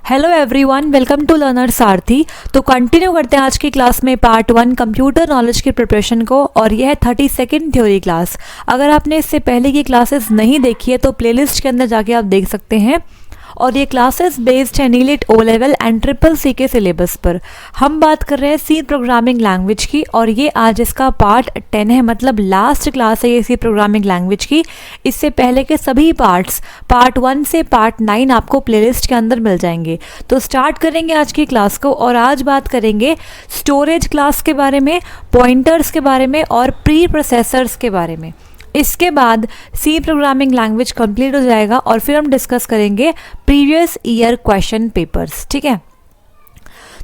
Hello everyone, welcome to learner Sarathi. तो कंटिन्यू करते हैं आज की क्लास में पार्ट 1 कंप्यूटर नॉलेज की प्रिपरेशन को, और यह है 32nd थ्योरी क्लास। अगर आपने इससे पहले की क्लासेस नहीं देखी है तो प्लेलिस्ट के अंदर जाके आप देख सकते हैं। और ये क्लासेस बेस्ड है NIELIT O level and triple C के सिलेबस पर। हम बात कर रहे हैं सी प्रोग्रामिंग लैंग्वेज की, और ये आज इसका पार्ट 10 है, मतलब लास्ट क्लास है ये सी प्रोग्रामिंग लैंग्वेज की। इससे पहले के सभी पार्ट्स पार्ट 1 से पार्ट 9 आपको प्लेलिस्ट के अंदर मिल जाएंगे। तो स्टार्ट करेंगे आज की क्लास को, और आज बात करेंगे स्टोरेज क्लास के बारे में, पॉइंटर्स के बारे में और प्री प्रोसेसर्स के बारे में। इसके बाद सी प्रोग्रामिंग लैंग्वेज कंप्लीट हो जाएगा और फिर हम डिस्कस करेंगे प्रीवियस ईयर क्वेश्चन पेपर्स। ठीक है,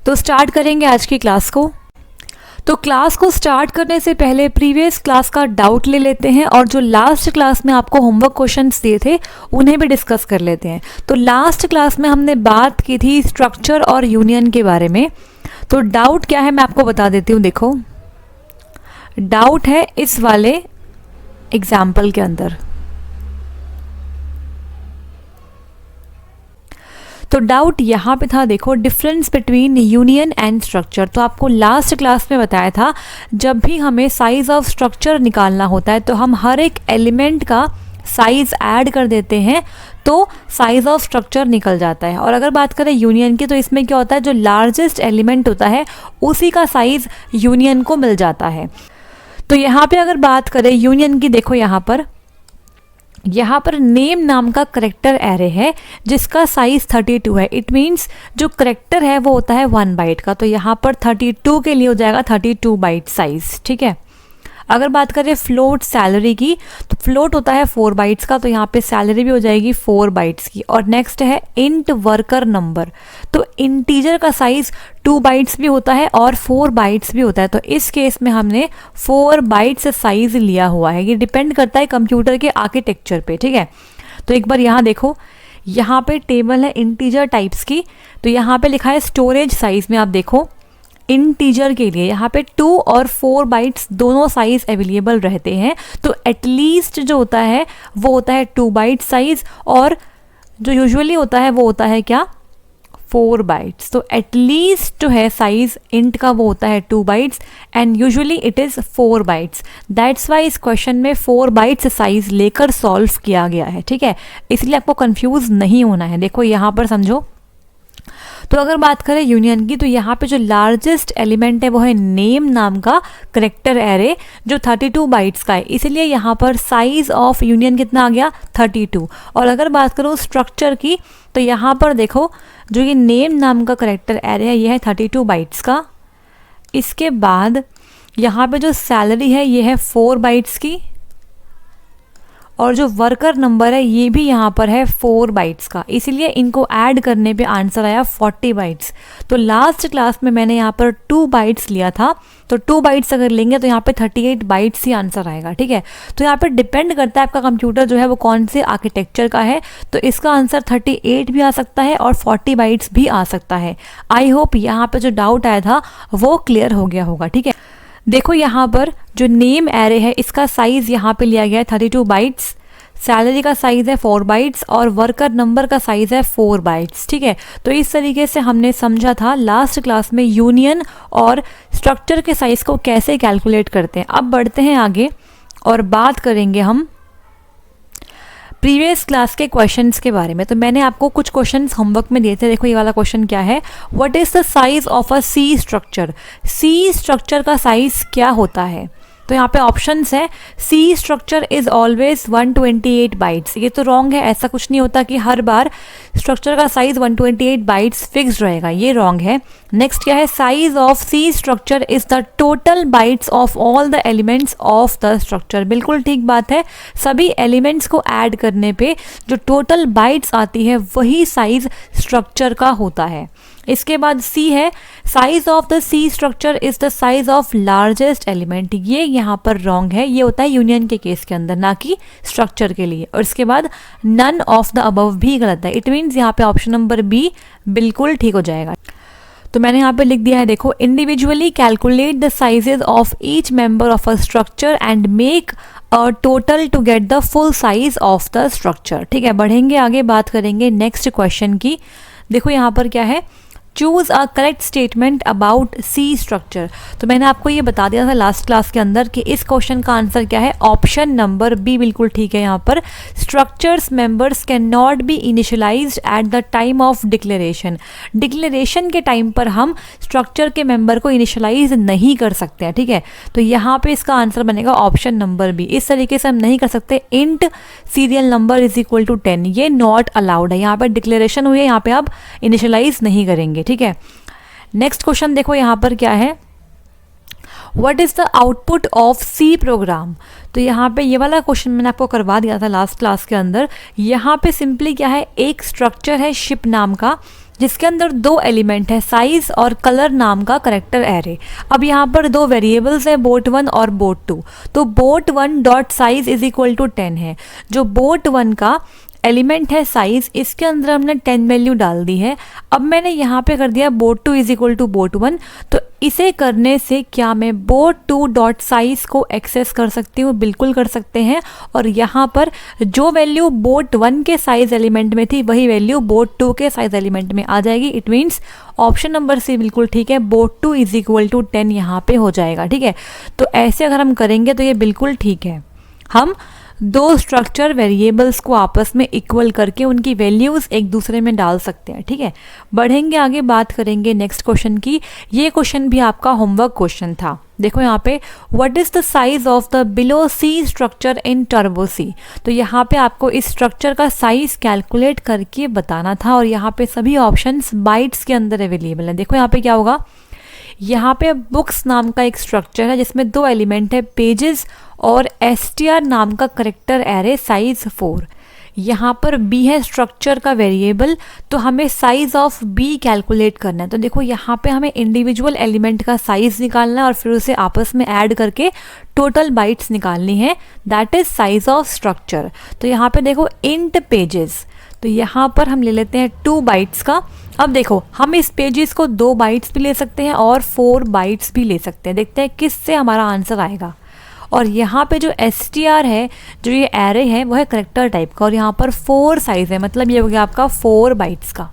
तो स्टार्ट करेंगे आज की क्लास को। तो क्लास को स्टार्ट करने से पहले प्रीवियस क्लास का डाउट ले लेते हैं, और जो लास्ट क्लास में आपको होमवर्क क्वेश्चंस दिए थे उन्हें भी डिस्कस कर लेते हैं। तो लास्ट क्लास में हमने बात की थी स्ट्रक्चर और यूनियन के बारे में। तो डाउट क्या है मैं आपको बता देती हूँ। देखो, डाउट है इस वाले एग्जाम्पल के अंदर। तो डाउट यहाँ पे था, देखो, difference between union and structure. तो आपको लास्ट क्लास में बताया था जब भी हमें साइज ऑफ स्ट्रक्चर निकालना होता है तो हम हर एक एलिमेंट का साइज ऐड कर देते हैं तो साइज ऑफ स्ट्रक्चर निकल जाता है। और अगर बात करें यूनियन की तो इसमें क्या होता है, जो लार्जेस्ट एलिमेंट होता है उसी का साइज यूनियन को मिल जाता है। तो यहाँ पे अगर बात करें यूनियन की, देखो यहाँ पर नेम नाम का करेक्टर एरे है जिसका साइज 32 है। इट मीन्स जो करेक्टर है वो होता है 1 बाइट का। तो यहाँ पर 32 के लिए हो जाएगा 32 बाइट साइज। ठीक है, अगर बात करें फ्लोट सैलरी की तो फ्लोट होता है 4 बाइट्स का, तो यहाँ पे सैलरी भी हो जाएगी 4 बाइट्स की। और नेक्स्ट है इंट वर्कर नंबर। तो इंटीजर का साइज 2 बाइट्स भी होता है और 4 बाइट्स भी होता है। तो इस केस में हमने 4 बाइट्स साइज लिया हुआ है। ये डिपेंड करता है कंप्यूटर के आर्किटेक्चर पे। ठीक है, तो एक बार यहाँ देखो, यहाँ पे टेबल है इंटीजर टाइप्स की। तो यहाँ पे लिखा है स्टोरेज साइज में, आप देखो इंटीजर के लिए यहाँ पे 2 और 4 बाइट्स दोनों साइज अवेलेबल रहते हैं। तो एटलीस्ट जो होता है वो होता है 2 बाइट साइज, और जो यूजुअली होता है वो होता है क्या, 4 बाइट्स। तो एटलीस्ट जो है साइज इंट का वो होता है 2 bytes and usually it is 4 bytes. That's why इस क्वेश्चन में 4 बाइट्स साइज लेकर सॉल्व किया गया है। ठीक है, इसलिए आपको कंफ्यूज नहीं होना है। देखो यहाँ पर समझो, तो अगर बात करें यूनियन की तो यहाँ पे जो लार्जेस्ट एलिमेंट है वो है नेम नाम का करेक्टर एरे जो 32 बाइट्स का है, इसलिए यहाँ पर साइज ऑफ यूनियन कितना आ गया, 32। और अगर बात करूँ स्ट्रक्चर की तो यहाँ पर देखो जो ये नेम नाम का करेक्टर एरे है ये है 32 बाइट्स का। इसके बाद यहाँ पे जो सैलरी है ये है 4 बाइट्स की, और जो वर्कर नंबर है ये भी यहाँ पर है 4 बाइट्स का, इसीलिए इनको ऐड करने पे आंसर आया 40 बाइट्स। तो लास्ट क्लास में मैंने यहाँ पर 2 बाइट्स लिया था, तो 2 बाइट्स अगर लेंगे तो यहाँ पे 38 बाइट्स ही आंसर आएगा। ठीक है, तो यहाँ पे डिपेंड करता है आपका कंप्यूटर जो है वो कौन से आर्किटेक्चर का है। तो इसका आंसर 38 भी आ सकता है और 40 बाइट्स भी आ सकता है। आई होप यहाँ पे जो डाउट आया था वो क्लियर हो गया होगा। ठीक है, देखो यहाँ पर जो नेम एरे है इसका साइज यहाँ पे लिया गया है 32 बाइट्स, सैलरी का साइज है 4 बाइट्स और वर्कर नंबर का साइज है 4 बाइट्स। ठीक है, तो इस तरीके से हमने समझा था लास्ट क्लास में यूनियन और स्ट्रक्चर के साइज को कैसे कैलकुलेट करते हैं। अब बढ़ते हैं आगे और बात करेंगे हम प्रीवियस क्लास के क्वेश्चंस के बारे में। तो मैंने आपको कुछ क्वेश्चंस होमवर्क में दिए थे। देखो ये वाला क्वेश्चन क्या है, what is the size of a C structure. C structure का साइज क्या होता है, तो यहाँ पे ऑप्शंस है C structure is always 128 bytes. ये तो रॉन्ग है, ऐसा कुछ नहीं होता कि हर बार स्ट्रक्चर का साइज 128 बाइट्स फिक्स्ड रहेगा, ये रॉन्ग है। नेक्स्ट क्या है, size of C structure is the total bytes of all the elements of the structure. बिल्कुल ठीक बात है, सभी एलिमेंट्स को ऐड करने पे जो टोटल बाइट्स आती है वही साइज स्ट्रक्चर का होता है। इसके बाद सी है size of the C structure is the size of largest element. ये यहाँ पर रॉन्ग है, ये होता है यूनियन के केस के अंदर, ना कि स्ट्रक्चर के लिए। और इसके बाद नन ऑफ द अबव भी गलत है। इट मीन्स यहाँ पे ऑप्शन नंबर बी बिल्कुल ठीक हो जाएगा। तो मैंने यहाँ पे लिख दिया है, देखो, individually calculate the sizes of each member of a structure and make a total to get the full size of the structure. ठीक है, बढ़ेंगे आगे, बात करेंगे नेक्स्ट क्वेश्चन की। देखो यहाँ पर क्या है, choose a correct statement about C structure. तो मैंने आपको ये बता दिया था लास्ट क्लास के अंदर कि इस क्वेश्चन का आंसर क्या है, ऑप्शन नंबर बी बिल्कुल ठीक है। यहाँ पर structures members can not be initialized eight the time of declaration. Declaration के टाइम पर हम स्ट्रक्चर के मेंबर को इनिशियलाइज नहीं कर सकते हैं, ठीक है। तो यहाँ पे इसका आंसर बनेगा ऑप्शन नंबर बी। इस तरीके से हम नहीं कर सकते, int serial number is equal to 10, ये नॉट अलाउड है। यहाँ पर डिक्लेरेशन हुई है, यहाँ पे आप इनिशियलाइज नहीं करेंगे, ठीक है। नेक्स्ट क्वेश्चन देखो यहाँ पर क्या है, what is the output of C program. तो यहाँ पे ये वाला क्वेश्चन मैंने आपको करवा दिया था लास्ट क्लास के अंदर। यहाँ पे सिंपली क्या है, एक स्ट्रक्चर है शिप नाम का, जिसके अंदर दो एलिमेंट है, साइज और कलर नाम का करेक्टर एरे। अब यहाँ पर दो वेरिएबल्स है, बोट 1 और बोट 2। तो boat 1 dot size is equal to 10 है। जो बोट 1 का एलिमेंट है साइज, इसके अंदर हमने 10 वैल्यू डाल दी है। अब मैंने यहाँ पे कर दिया boat 2 is equal to boat 1। तो इसे करने से क्या मैं बोट 2 डॉट साइज को एक्सेस कर सकती हूँ? बिल्कुल कर सकते हैं। और यहाँ पर जो वैल्यू बोट 1 के साइज एलिमेंट में थी वही वैल्यू बोट 2 के साइज एलिमेंट में आ जाएगी। It means option number C बिल्कुल ठीक है, बोट 2 इज इक्वल टू 10 यहाँ पे हो जाएगा, ठीक है। तो ऐसे अगर हम करेंगे तो ये बिल्कुल ठीक है। हम दो स्ट्रक्चर वेरिएबल्स को आपस में इक्वल करके उनकी वैल्यूज़ एक दूसरे में डाल सकते हैं, ठीक है। बढ़ेंगे आगे, बात करेंगे नेक्स्ट क्वेश्चन की। ये क्वेश्चन भी आपका होमवर्क क्वेश्चन था। देखो यहाँ पे, what is the size of the below C structure in Turbo C. तो यहाँ पे आपको इस स्ट्रक्चर का साइज कैलकुलेट करके बताना था और यहाँ पे सभी ऑप्शंस बाइट्स के अंदर अवेलेबल है। देखो यहाँ पे क्या होगा, यहाँ पे बुक्स नाम का एक स्ट्रक्चर है जिसमें दो एलिमेंट है, पेजेस और str नाम का करेक्टर एरे साइज 4। यहाँ पर b है स्ट्रक्चर का वेरिएबल, तो हमें साइज ऑफ b कैलकुलेट करना है। तो देखो यहाँ पे हमें इंडिविजुअल एलिमेंट का साइज निकालना है और फिर उसे आपस में ऐड करके टोटल बाइट्स निकालनी है, that is size of structure. तो यहाँ पे देखो इंट पेजेस, तो यहाँ पर हम ले लेते हैं 2 बाइट्स का। अब देखो हम इस पेजेस को 2 बाइट्स भी ले सकते हैं और 4 बाइट्स भी ले सकते हैं। देखते हैं किससे हमारा आंसर आएगा। और यहाँ पे जो str है, जो ये एरे है, वो है करेक्टर टाइप का और यहाँ पर 4 साइज है, मतलब ये हो गया आपका 4 बाइट्स का।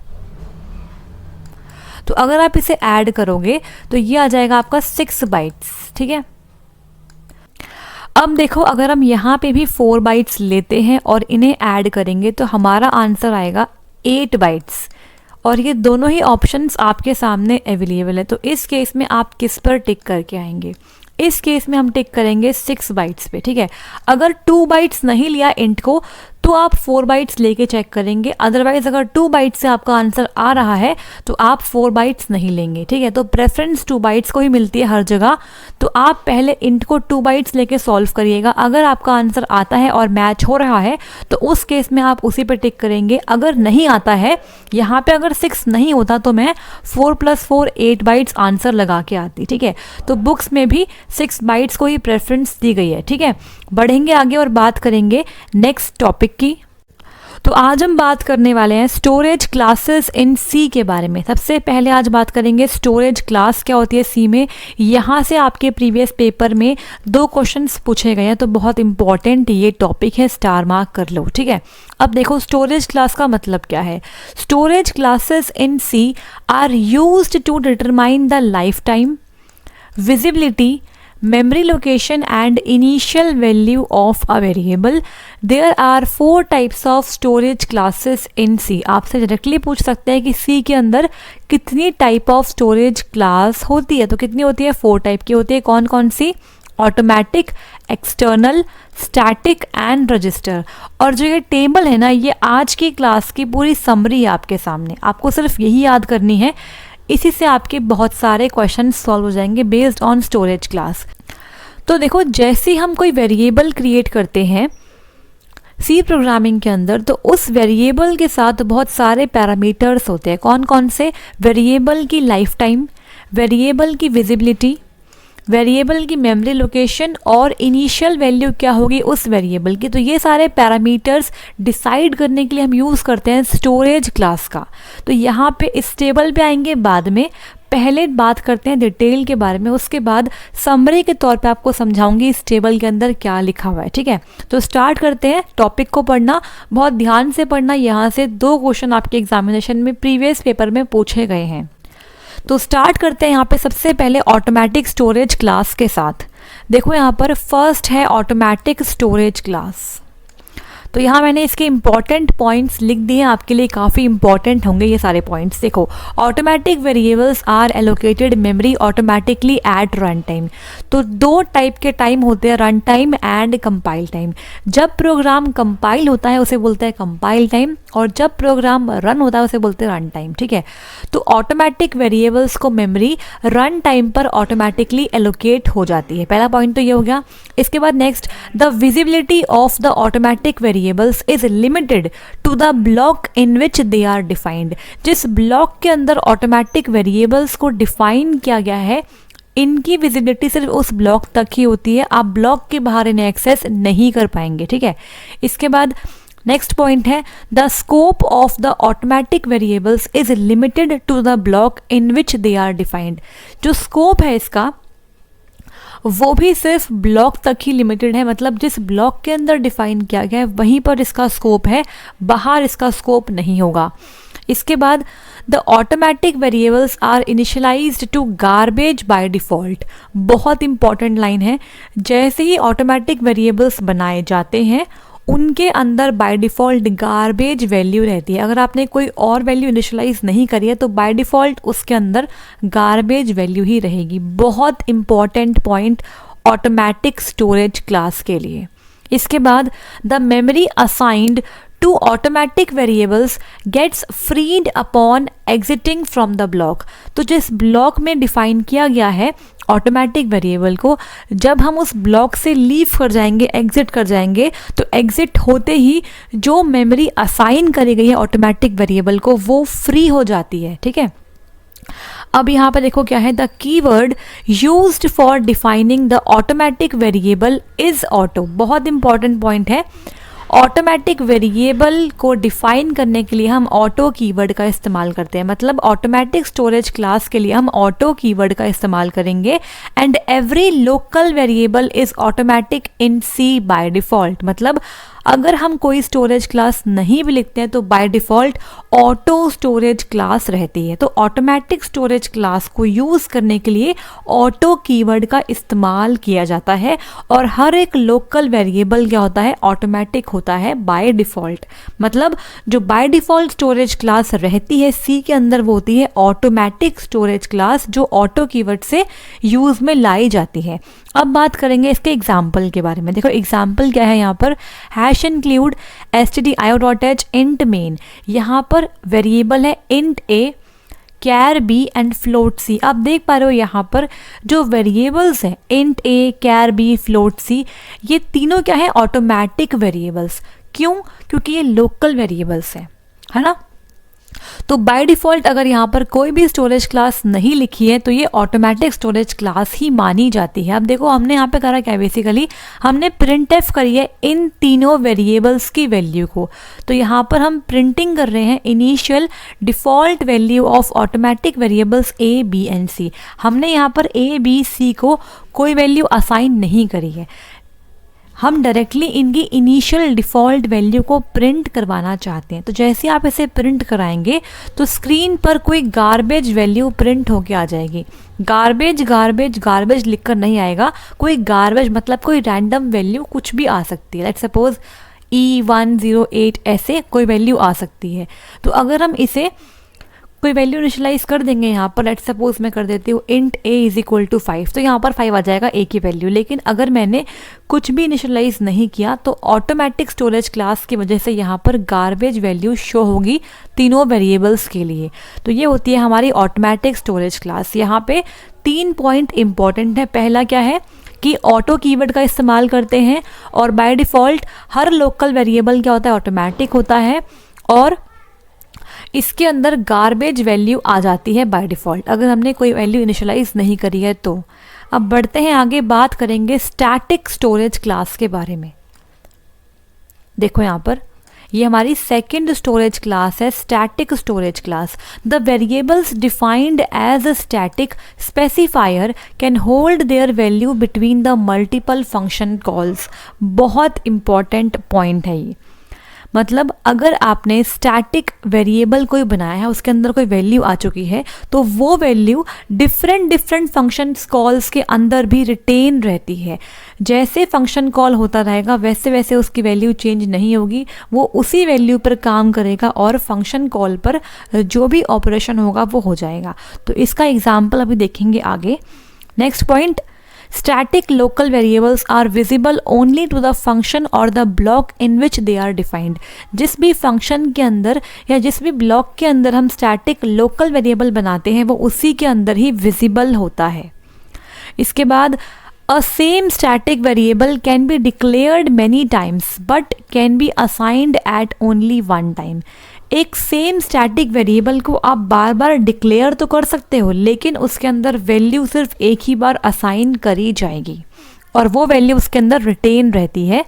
तो अगर आप इसे ऐड करोगे तो ये आ जाएगा आपका 6 बाइट्स, ठीक है। अब देखो अगर हम यहाँ पे भी 4 बाइट्स लेते हैं और इन्हें ऐड करेंगे तो हमारा आंसर आएगा 8 बाइट्स। और ये दोनों ही ऑप्शंस आपके सामने अवेलेबल है। तो इस केस में आप किस पर टिक करके आएंगे? इस केस में हम टिक करेंगे 6 बाइट्स पे, ठीक है। अगर 2 बाइट्स नहीं लिया इंट को तो आप 4 बाइट्स लेके चेक करेंगे। अदरवाइज अगर 2 बाइट्स से आपका आंसर आ रहा है तो आप 4 बाइट्स नहीं लेंगे, ठीक है। तो प्रेफरेंस 2 बाइट्स को ही मिलती है हर जगह। तो आप पहले इंट को 2 बाइट्स लेके सॉल्व करिएगा। अगर आपका आंसर आता है और मैच हो रहा है तो उस केस में आप उसी पे टिक करेंगे। अगर नहीं आता है, यहाँ पे अगर 6 नहीं होता तो मैं 4 + 4 8 बाइट्स आंसर लगा के आती, ठीक है। तो बुक्स में भी 6 बाइट्स को ही प्रेफरेंस दी गई है, ठीक है। बढ़ेंगे आगे और बात करेंगे नेक्स्ट टॉपिक की। तो आज हम बात करने वाले हैं स्टोरेज क्लासेस इन सी के बारे में। सबसे पहले आज बात करेंगे स्टोरेज क्लास क्या होती है सी में। यहाँ से आपके प्रीवियस पेपर में 2 क्वेश्चंस पूछे गए हैं, तो बहुत इंपॉर्टेंट ये टॉपिक है, स्टार मार्क कर लो, ठीक है। अब देखो स्टोरेज क्लास का मतलब क्या है। Storage classes in C are used to determine the lifetime, visibility, memory location and initial value of a variable. There are 4 types of storage classes in C. आपसे डायरेक्टली पूछ सकते हैं कि C के अंदर कितनी टाइप ऑफ स्टोरेज क्लास होती है। तो कितनी होती है? 4 टाइप की होती है। कौन कौन सी? Automatic, external, static and register. और जो ये टेबल है ना, ये आज की क्लास की पूरी समरी है आपके सामने। आपको सिर्फ यही याद करनी है, इसी से आपके बहुत सारे क्वेश्चन सॉल्व हो जाएंगे बेस्ड ऑन स्टोरेज क्लास। तो देखो जैसे ही हम कोई वेरिएबल क्रिएट करते हैं सी प्रोग्रामिंग के अंदर, तो उस वेरिएबल के साथ बहुत सारे पैरामीटर्स होते हैं। कौन कौन से? वेरिएबल की लाइफ टाइम, वेरिएबल की विजिबिलिटी, वेरिएबल की मेमोरी लोकेशन और इनिशियल वैल्यू क्या होगी उस वेरिएबल की। तो ये सारे पैरामीटर्स डिसाइड करने के लिए हम यूज़ करते हैं स्टोरेज क्लास का। तो यहाँ पे इस टेबल पे आएंगे बाद में, पहले बात करते हैं डिटेल के बारे में, उसके बाद समरी के तौर पे आपको समझाऊंगी इस टेबल के अंदर क्या लिखा हुआ है, ठीक है। तो स्टार्ट करते हैं टॉपिक को पढ़ना, बहुत ध्यान से पढ़ना। यहाँ से 2 क्वेश्चन आपके एग्जामिनेशन में प्रीवियस पेपर में पूछे गए हैं। तो स्टार्ट करते हैं यहाँ पे सबसे पहले ऑटोमेटिक स्टोरेज क्लास के साथ। देखो यहाँ पर फर्स्ट है ऑटोमेटिक स्टोरेज क्लास। तो यहाँ मैंने इसके इंपॉर्टेंट पॉइंट्स लिख दिए हैं, आपके लिए काफ़ी इंपॉर्टेंट होंगे ये सारे पॉइंट्स। देखो, automatic variables are allocated memory automatically at run time. तो 2 टाइप के टाइम होते हैं, run time and compile time. जब प्रोग्राम कंपाइल होता है उसे बोलते हैं कंपाइल टाइम, और जब प्रोग्राम रन होता है उसे बोलते हैं रन टाइम, ठीक है। तो ऑटोमेटिक वेरिएबल्स को मेमोरी रन टाइम पर ऑटोमेटिकली एलोकेट हो जाती है। पहला पॉइंट तो ये हो गया। इसके बाद next, the visibility of the automatic variables is limited to the block in which they are defined. जिस ब्लॉक के अंदर ऑटोमेटिक वेरिएबल्स को डिफाइन किया गया है, इनकी विजिबिलिटी सिर्फ उस ब्लॉक तक ही होती है, आप ब्लॉक के बाहर इन्हें एक्सेस नहीं कर पाएंगे, ठीक है। इसके बाद नेक्स्ट पॉइंट है, the scope of the automatic variables is limited to the block in which they are defined. जो स्कोप है इसका वो भी सिर्फ ब्लॉक तक ही लिमिटेड है, मतलब जिस ब्लॉक के अंदर डिफाइन किया गया है वहीं पर इसका स्कोप है, बाहर इसका स्कोप नहीं होगा। इसके बाद the automatic variables are initialized to garbage by default. बहुत इंपॉर्टेंट लाइन है, जैसे ही ऑटोमेटिक वेरिएबल्स बनाए जाते हैं उनके अंदर बाय डिफ़ॉल्ट गार्बेज वैल्यू रहती है। अगर आपने कोई और वैल्यू इनिशियलाइज नहीं करी है तो बाय डिफ़ॉल्ट उसके अंदर गार्बेज वैल्यू ही रहेगी। बहुत important point automatic storage class के लिए। इसके बाद the memory assigned to automatic variables gets freed upon exiting from the block. तो जिस ब्लॉक में डिफाइन किया गया है ऑटोमेटिक वेरिएबल को, जब हम उस ब्लॉक से लीव कर जाएंगे, एग्जिट कर जाएंगे, तो एग्जिट होते ही जो मेमोरी असाइन करी गई है ऑटोमेटिक वेरिएबल को वो फ्री हो जाती है, ठीक है। अब यहाँ पर देखो क्या है, the keyword used for defining the automatic variable is auto. बहुत इंपॉर्टेंट पॉइंट है, ऑटोमेटिक वेरिएबल को डिफाइन करने के लिए हम ऑटो कीवर्ड का इस्तेमाल करते हैं। मतलब ऑटोमेटिक स्टोरेज क्लास के लिए हम ऑटो कीवर्ड का इस्तेमाल करेंगे। And every local variable is automatic in C by default. मतलब अगर हम कोई स्टोरेज क्लास नहीं भी लिखते हैं तो by default auto storage class रहती है। तो ऑटोमेटिक स्टोरेज क्लास को यूज़ करने के लिए ऑटो कीवर्ड का इस्तेमाल किया जाता है, और हर एक लोकल वेरिएबल क्या होता है, ऑटोमेटिक होता है बाय डिफ़ॉल्ट। मतलब जो बाय डिफ़ॉल्ट स्टोरेज क्लास रहती है सी के अंदर वो होती है ऑटोमेटिक स्टोरेज क्लास, जो ऑटो कीवर्ड से यूज़ में लाई जाती है। अब बात करेंगे इसके एग्जाम्पल के बारे में। देखो एग्जाम्पल क्या है यहाँ पर, hash include stdio.h int main। यहाँ पर वेरिएबल है int a, char b and float c। आप देख पा रहे हो यहाँ पर जो वेरिएबल्स हैं int a, char b, float c, ये तीनों क्या है, ऑटोमेटिक वेरिएबल्स। क्यों? क्योंकि ये लोकल वेरिएबल्स हैं, है ना। तो बाय डिफ़ॉल्ट अगर यहाँ पर कोई भी स्टोरेज क्लास नहीं लिखी है तो ये ऑटोमेटिक स्टोरेज क्लास ही मानी जाती है। अब देखो हमने यहाँ पे करा क्या, बेसिकली हमने प्रिंटएफ करी है इन तीनों वेरिएबल्स की वैल्यू को। तो यहाँ पर हम प्रिंटिंग कर रहे हैं initial default value of automatic variables a, b and c। हमने यहाँ पर a, b, c को कोई वैल्यू असाइन नहीं करी है, हम डायरेक्टली इनकी इनिशियल डिफ़ॉल्ट वैल्यू को प्रिंट करवाना चाहते हैं। तो जैसे आप इसे प्रिंट कराएंगे तो स्क्रीन पर कोई गार्बेज वैल्यू प्रिंट होके आ जाएगी। गार्बेज गार्बेज गार्बेज लिखकर नहीं आएगा, कोई गार्बेज मतलब कोई रैंडम वैल्यू कुछ भी आ सकती है। लेट्स सपोज E108 ऐसे कोई वैल्यू आ सकती है। तो अगर हम इसे कोई वैल्यू इनिशियलाइज कर देंगे, यहाँ पर लेट्स सपोज मैं कर देती हूँ int a is equal to 5, तो यहाँ पर 5 आ जाएगा a की वैल्यू। लेकिन अगर मैंने कुछ भी इनिशियलाइज नहीं किया तो ऑटोमेटिक स्टोरेज क्लास की वजह से यहाँ पर गार्बेज वैल्यू शो होगी तीनों वेरिएबल्स के लिए। तो ये होती है हमारी ऑटोमेटिक स्टोरेज क्लास। यहाँ पे 3 पॉइंट इंपॉर्टेंट है। पहला क्या है कि ऑटो कीवर्ड का इस्तेमाल करते हैं, और by default her local variable क्या होता है, ऑटोमेटिक होता है, और इसके अंदर गार्बेज वैल्यू आ जाती है बाय डिफ़ॉल्ट अगर हमने कोई वैल्यू इनिशियलाइज नहीं करी है तो। अब बढ़ते हैं आगे, बात करेंगे स्टैटिक स्टोरेज क्लास के बारे में। देखो यहाँ पर ये हमारी सेकेंड स्टोरेज क्लास है, static storage class. The variables defined as a static specifier can hold their value between the multiple function calls. बहुत इंपॉर्टेंट पॉइंट है ये। मतलब अगर आपने स्टैटिक वेरिएबल कोई बनाया है, उसके अंदर कोई वैल्यू आ चुकी है, तो वो वैल्यू डिफरेंट फंक्शन कॉल्स के अंदर भी रिटेन रहती है। जैसे फंक्शन कॉल होता रहेगा वैसे वैसे उसकी वैल्यू चेंज नहीं होगी, वो उसी वैल्यू पर काम करेगा और फंक्शन कॉल पर जो भी ऑपरेशन होगा वो हो जाएगा। तो इसका एग्जाम्पल अभी देखेंगे आगे। Next point, static local variables are visible only to the function or the block in which they are defined। जिस भी फंक्शन के अंदर या जिस भी ब्लॉक के अंदर हम स्टैटिक लोकल वेरिएबल बनाते हैं वो उसी के अंदर ही विजिबल होता है। इसके बाद a same static variable can be declared many times but can be assigned at only one time। एक सेम स्टैटिक वेरिएबल को आप बार बार डिक्लेयर तो कर सकते हो, लेकिन उसके अंदर वैल्यू सिर्फ एक ही बार असाइन करी जाएगी और वो वैल्यू उसके अंदर रिटेन रहती है।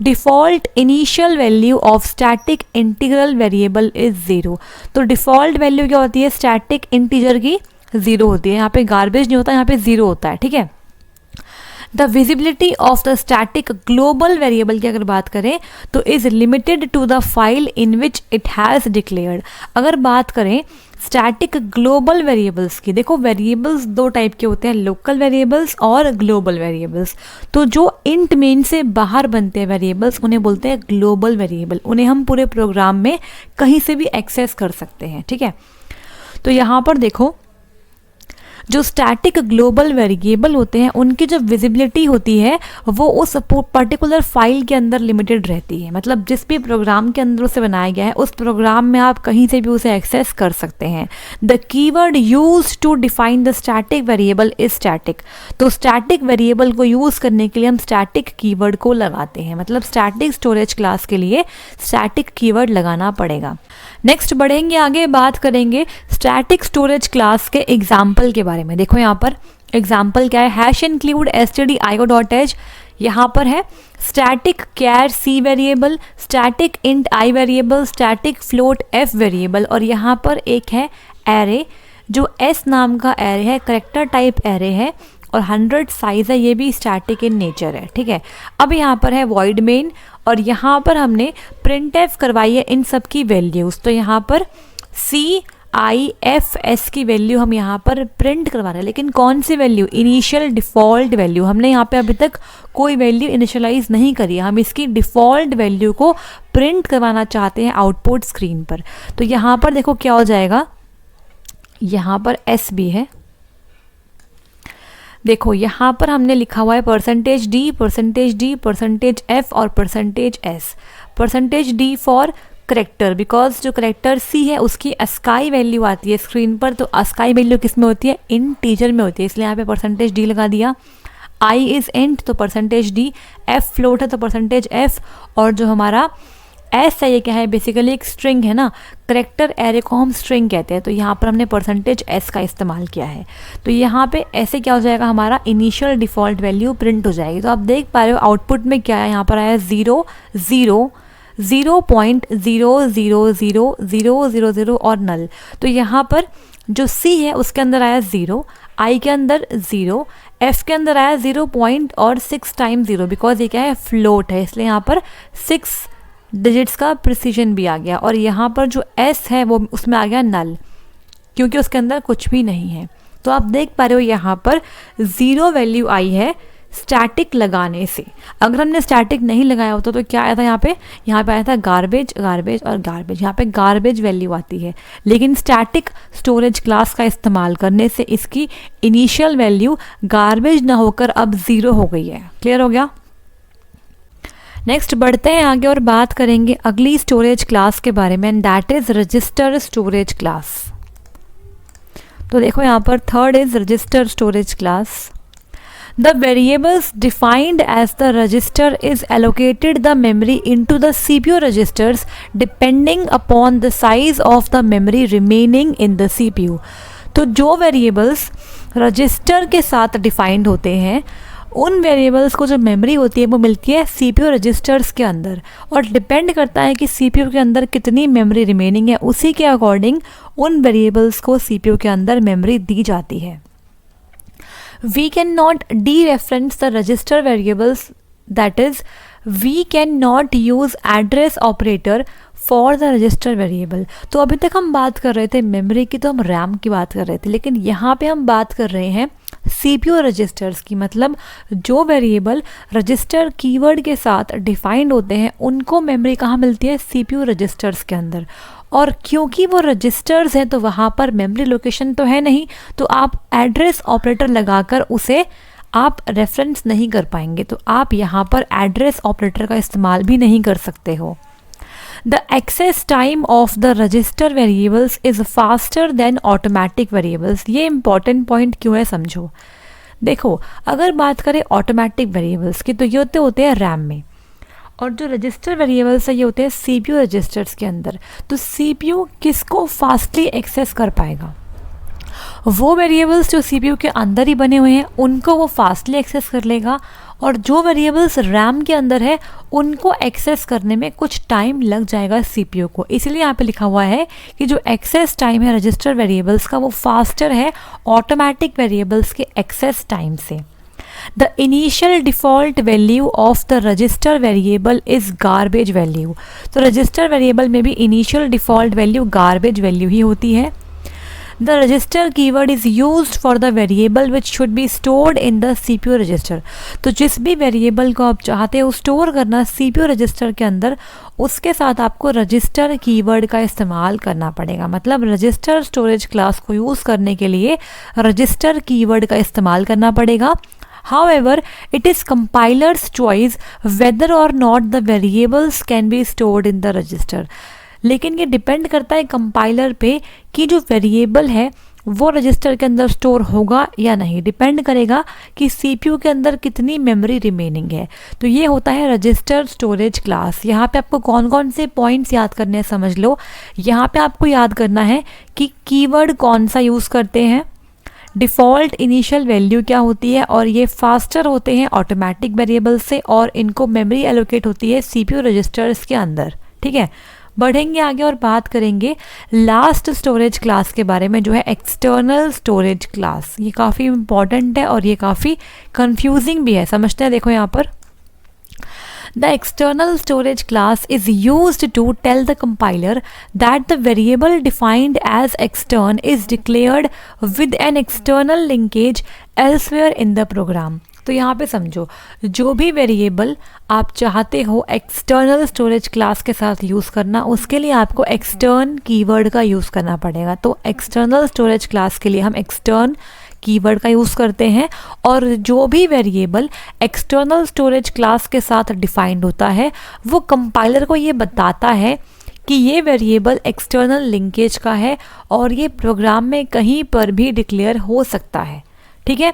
Default initial value of static integral variable is zero. तो डिफ़ॉल्ट वैल्यू क्या होती है स्टैटिक इंटीजर की? ज़ीरो होती है। यहाँ पे गार्बेज नहीं होता, यहाँ पे ज़ीरो होता है, ठीक है। The visibility of the static global variable की अगर बात करें तो is limited to the file in which it has declared. अगर बात करें स्टैटिक ग्लोबल वेरिएबल्स की, देखो वेरिएबल्स दो टाइप के होते हैं, लोकल वेरिएबल्स और ग्लोबल वेरिएबल्स। तो जो इंट मेन से बाहर बनते हैं वेरिएबल्स उन्हें बोलते हैं ग्लोबल वेरिएबल। उन्हें हम पूरे प्रोग्राम में कहीं से भी एक्सेस कर सकते हैं, ठीक है। तो यहाँ पर देखो जो स्टैटिक ग्लोबल वेरिएबल होते हैं उनकी जो विजिबिलिटी होती है वो उस पर्टिकुलर फाइल के अंदर लिमिटेड रहती है। मतलब जिस भी प्रोग्राम के अंदर उसे बनाया गया है उस प्रोग्राम में आप कहीं से भी उसे एक्सेस कर सकते हैं। The keyword use to define the static variable is static. तो स्टैटिक वेरिएबल को यूज़ करने के लिए हम स्टैटिक कीवर्ड को लगाते हैं, मतलब स्टैटिक स्टोरेज क्लास के लिए स्टैटिक कीवर्ड लगाना पड़ेगा। नेक्स्ट बढ़ेंगे आगे, बात करेंगे स्टैटिक स्टोरेज क्लास के एग्जाम्पल के बारे में। देखो यहाँ पर एग्जाम्पल क्या है, हैश इंक्लूड stdio.h। यहाँ पर है static char C variable, static int I variable, static float F variable, और यहाँ पर एक है एरे जो एस नाम का एरे है, करेक्टर टाइप एरे है और 100 साइज है, ये भी स्टैटिक इन नेचर है, ठीक है। अब यहाँ पर है वॉइड मेन और यहाँ पर हमने प्रिंट एफ करवाई है इन सब की वैल्यूज़। तो यहाँ पर CIFS की वैल्यू हम यहाँ पर प्रिंट करवा रहे हैं, लेकिन कौन सी वैल्यू? Initial default value. हमने यहाँ पे अभी तक कोई वैल्यू इनिशियलाइज नहीं करी है, हम इसकी डिफ़ॉल्ट वैल्यू को प्रिंट करवाना चाहते हैं आउटपुट स्क्रीन पर। तो यहाँ पर देखो क्या हो जाएगा, यहाँ पर एस भी है, देखो यहाँ पर हमने लिखा हुआ है %d, %d, %f और %s। %d for character, because जो करेक्टर सी है उसकी अस्काई वैल्यू आती है स्क्रीन पर, तो अस्काई वैल्यू किस में होती है? इंटीजर में होती है, इसलिए यहाँ पे %d लगा दिया। i इज़ इंट तो %d, f फ्लोट है तो %f, और जो हमारा एस है ये क्या है? बेसिकली एक स्ट्रिंग है ना, करेक्टर एरे को हम स्ट्रिंग कहते हैं, तो यहाँ पर हमने %s का इस्तेमाल किया है। तो यहाँ पे ऐसे क्या हो जाएगा, हमारा इनिशियल डिफ़ॉल्ट वैल्यू प्रिंट हो जाएगी। तो आप देख पा रहे हो आउटपुट में क्या है, यहाँ पर आया 0 0 0.0000000 और नल। तो यहाँ पर जो C है उसके अंदर आया 0, I के अंदर 0, F के अंदर आया 0 पॉइंट और 6 टाइम 0, बिकॉज ये क्या है? फ्लोट है, इसलिए यहाँ पर 6 डिजिट्स का प्रिसीजन भी आ गया। और यहाँ पर जो S है वो उसमें आ गया नल, क्योंकि उसके अंदर कुछ भी नहीं है। तो आप देख पा रहे हो यहाँ पर 0 वैल्यू आई है स्टैटिक लगाने से। अगर हमने स्टैटिक नहीं लगाया होता तो क्या आया था यहाँ पे? यहाँ पे आया था गार्बेज, गार्बेज और गार्बेज। यहाँ पे गार्बेज वैल्यू आती है, लेकिन स्टैटिक स्टोरेज क्लास का इस्तेमाल करने से इसकी इनिशियल वैल्यू गार्बेज ना होकर अब 0 हो गई है। क्लियर हो गया? नेक्स्ट बढ़ते हैं आगे और बात करेंगे अगली स्टोरेज क्लास के बारे में, and that is register storage class. तो देखो यहाँ पर third is register storage class. The variables defined as the register is allocated the memory into the CPU registers depending upon the size of the memory remaining in the CPU। तो जो variables register के साथ defined होते हैं उन variables को जो memory होती है वो मिलती है सीपीयू रजिस्टर्स के अंदर, और डिपेंड करता है कि सीपीयू के अंदर कितनी मेमोरी रिमेनिंग है, उसी के अकॉर्डिंग उन वेरिएबल्स को सीपीयू के अंदर मेमोरी दी जाती है। We cannot dereference the register variables, that is we cannot use address operator for the register variable। तो अभी तक हम बात कर रहे थे मेमोरी की, तो हम रैम की बात कर रहे थे, लेकिन यहाँ पे हम बात कर रहे हैं सीपीयू रजिस्टर्स की। मतलब जो वेरिएबल रजिस्टर कीवर्ड के साथ डिफाइंड होते हैं उनको मेमोरी कहाँ मिलती है, सीपीयू रजिस्टर्स के अंदर। और क्योंकि वो रजिस्टर्स हैं तो वहाँ पर मेमोरी लोकेशन तो है नहीं, तो आप एड्रेस ऑपरेटर लगाकर उसे आप रेफरेंस नहीं कर पाएंगे, तो आप यहाँ पर एड्रेस ऑपरेटर का इस्तेमाल भी नहीं कर सकते हो। The access time of the register variables is faster than automatic variables. ये इंपॉर्टेंट पॉइंट क्यों है समझो। देखो, अगर बात करें ऑटोमेटिक वेरिएबल्स की तो ये होते हैं रैम में, और जो रजिस्टर वेरिएबल्स है ये होते हैं सीपीयू रजिस्टर्स के अंदर। तो सीपीयू किसको फास्टली एक्सेस कर पाएगा, वो वेरिएबल्स जो सीपीयू के अंदर ही बने हुए हैं उनको वो फास्टली एक्सेस कर लेगा, और जो वेरिएबल्स रैम के अंदर है उनको एक्सेस करने में कुछ टाइम लग जाएगा सीपीयू को। इसलिए यहाँ पे लिखा हुआ है कि जो एक्सेस टाइम है रजिस्टर वेरिएबल्स का वो फास्टर है ऑटोमेटिक वेरिएबल्स के एक्सेस टाइम से। The initial default value of the register variable is garbage value। तो register variable में भी initial default value garbage value ही होती है। The register keyword is used for the variable which should be stored in the CPU register। तो जिस भी variable को आप चाहते हो स्टोर करना CPU रजिस्टर के अंदर, उसके साथ आपको रजिस्टर कीवर्ड का इस्तेमाल करना पड़ेगा। मतलब रजिस्टर स्टोरेज क्लास को यूज़ करने के लिए रजिस्टर कीवर्ड का इस्तेमाल करना पड़ेगा। However, it is compiler's choice whether or not the variables can be stored in the register। लेकिन ये डिपेंड करता है कंपाइलर पे कि जो वेरिएबल है वो रजिस्टर के अंदर स्टोर होगा या नहीं। डिपेंड करेगा कि सीपीयू के अंदर कितनी मेमोरी रिमेनिंग है। तो ये होता है रजिस्टर स्टोरेज क्लास। यहाँ पे आपको कौन कौन से पॉइंट्स याद करने हैं समझ लो। यहाँ पे आपको याद करना है कि कीवर्ड कौन सा यूज़ करते हैं, डिफ़ॉल्ट इनिशियल वैल्यू क्या होती है, और ये फास्टर होते हैं ऑटोमेटिक वेरिएबल से, और इनको मेमोरी एलोकेट होती है सीपीयू रजिस्टर्स के अंदर। ठीक है, बढ़ेंगे आगे और बात करेंगे लास्ट स्टोरेज क्लास के बारे में, जो है एक्सटर्नल स्टोरेज क्लास। ये काफ़ी इंपॉर्टेंट है और ये काफ़ी कंफ्यूजिंग भी है, समझते हैं। देखो यहाँ पर The external storage class is used to tell the compiler that the variable defined as extern is declared with an external linkage elsewhere in the program। तो यहाँ पे समझो, जो भी वेरिएबल आप चाहते हो एक्सटर्नल स्टोरेज क्लास के साथ यूज़ करना, उसके लिए आपको एक्सटर्न कीवर्ड का यूज़ करना पड़ेगा। तो एक्सटर्नल स्टोरेज क्लास के लिए हम एक्सटर्न कीवर्ड का यूज़ करते हैं, और जो भी वेरिएबल एक्सटर्नल स्टोरेज क्लास के साथ डिफाइंड होता है वो कंपाइलर को ये बताता है कि ये वेरिएबल एक्सटर्नल लिंकेज का है और ये प्रोग्राम में कहीं पर भी डिक्लेयर हो सकता है। ठीक है,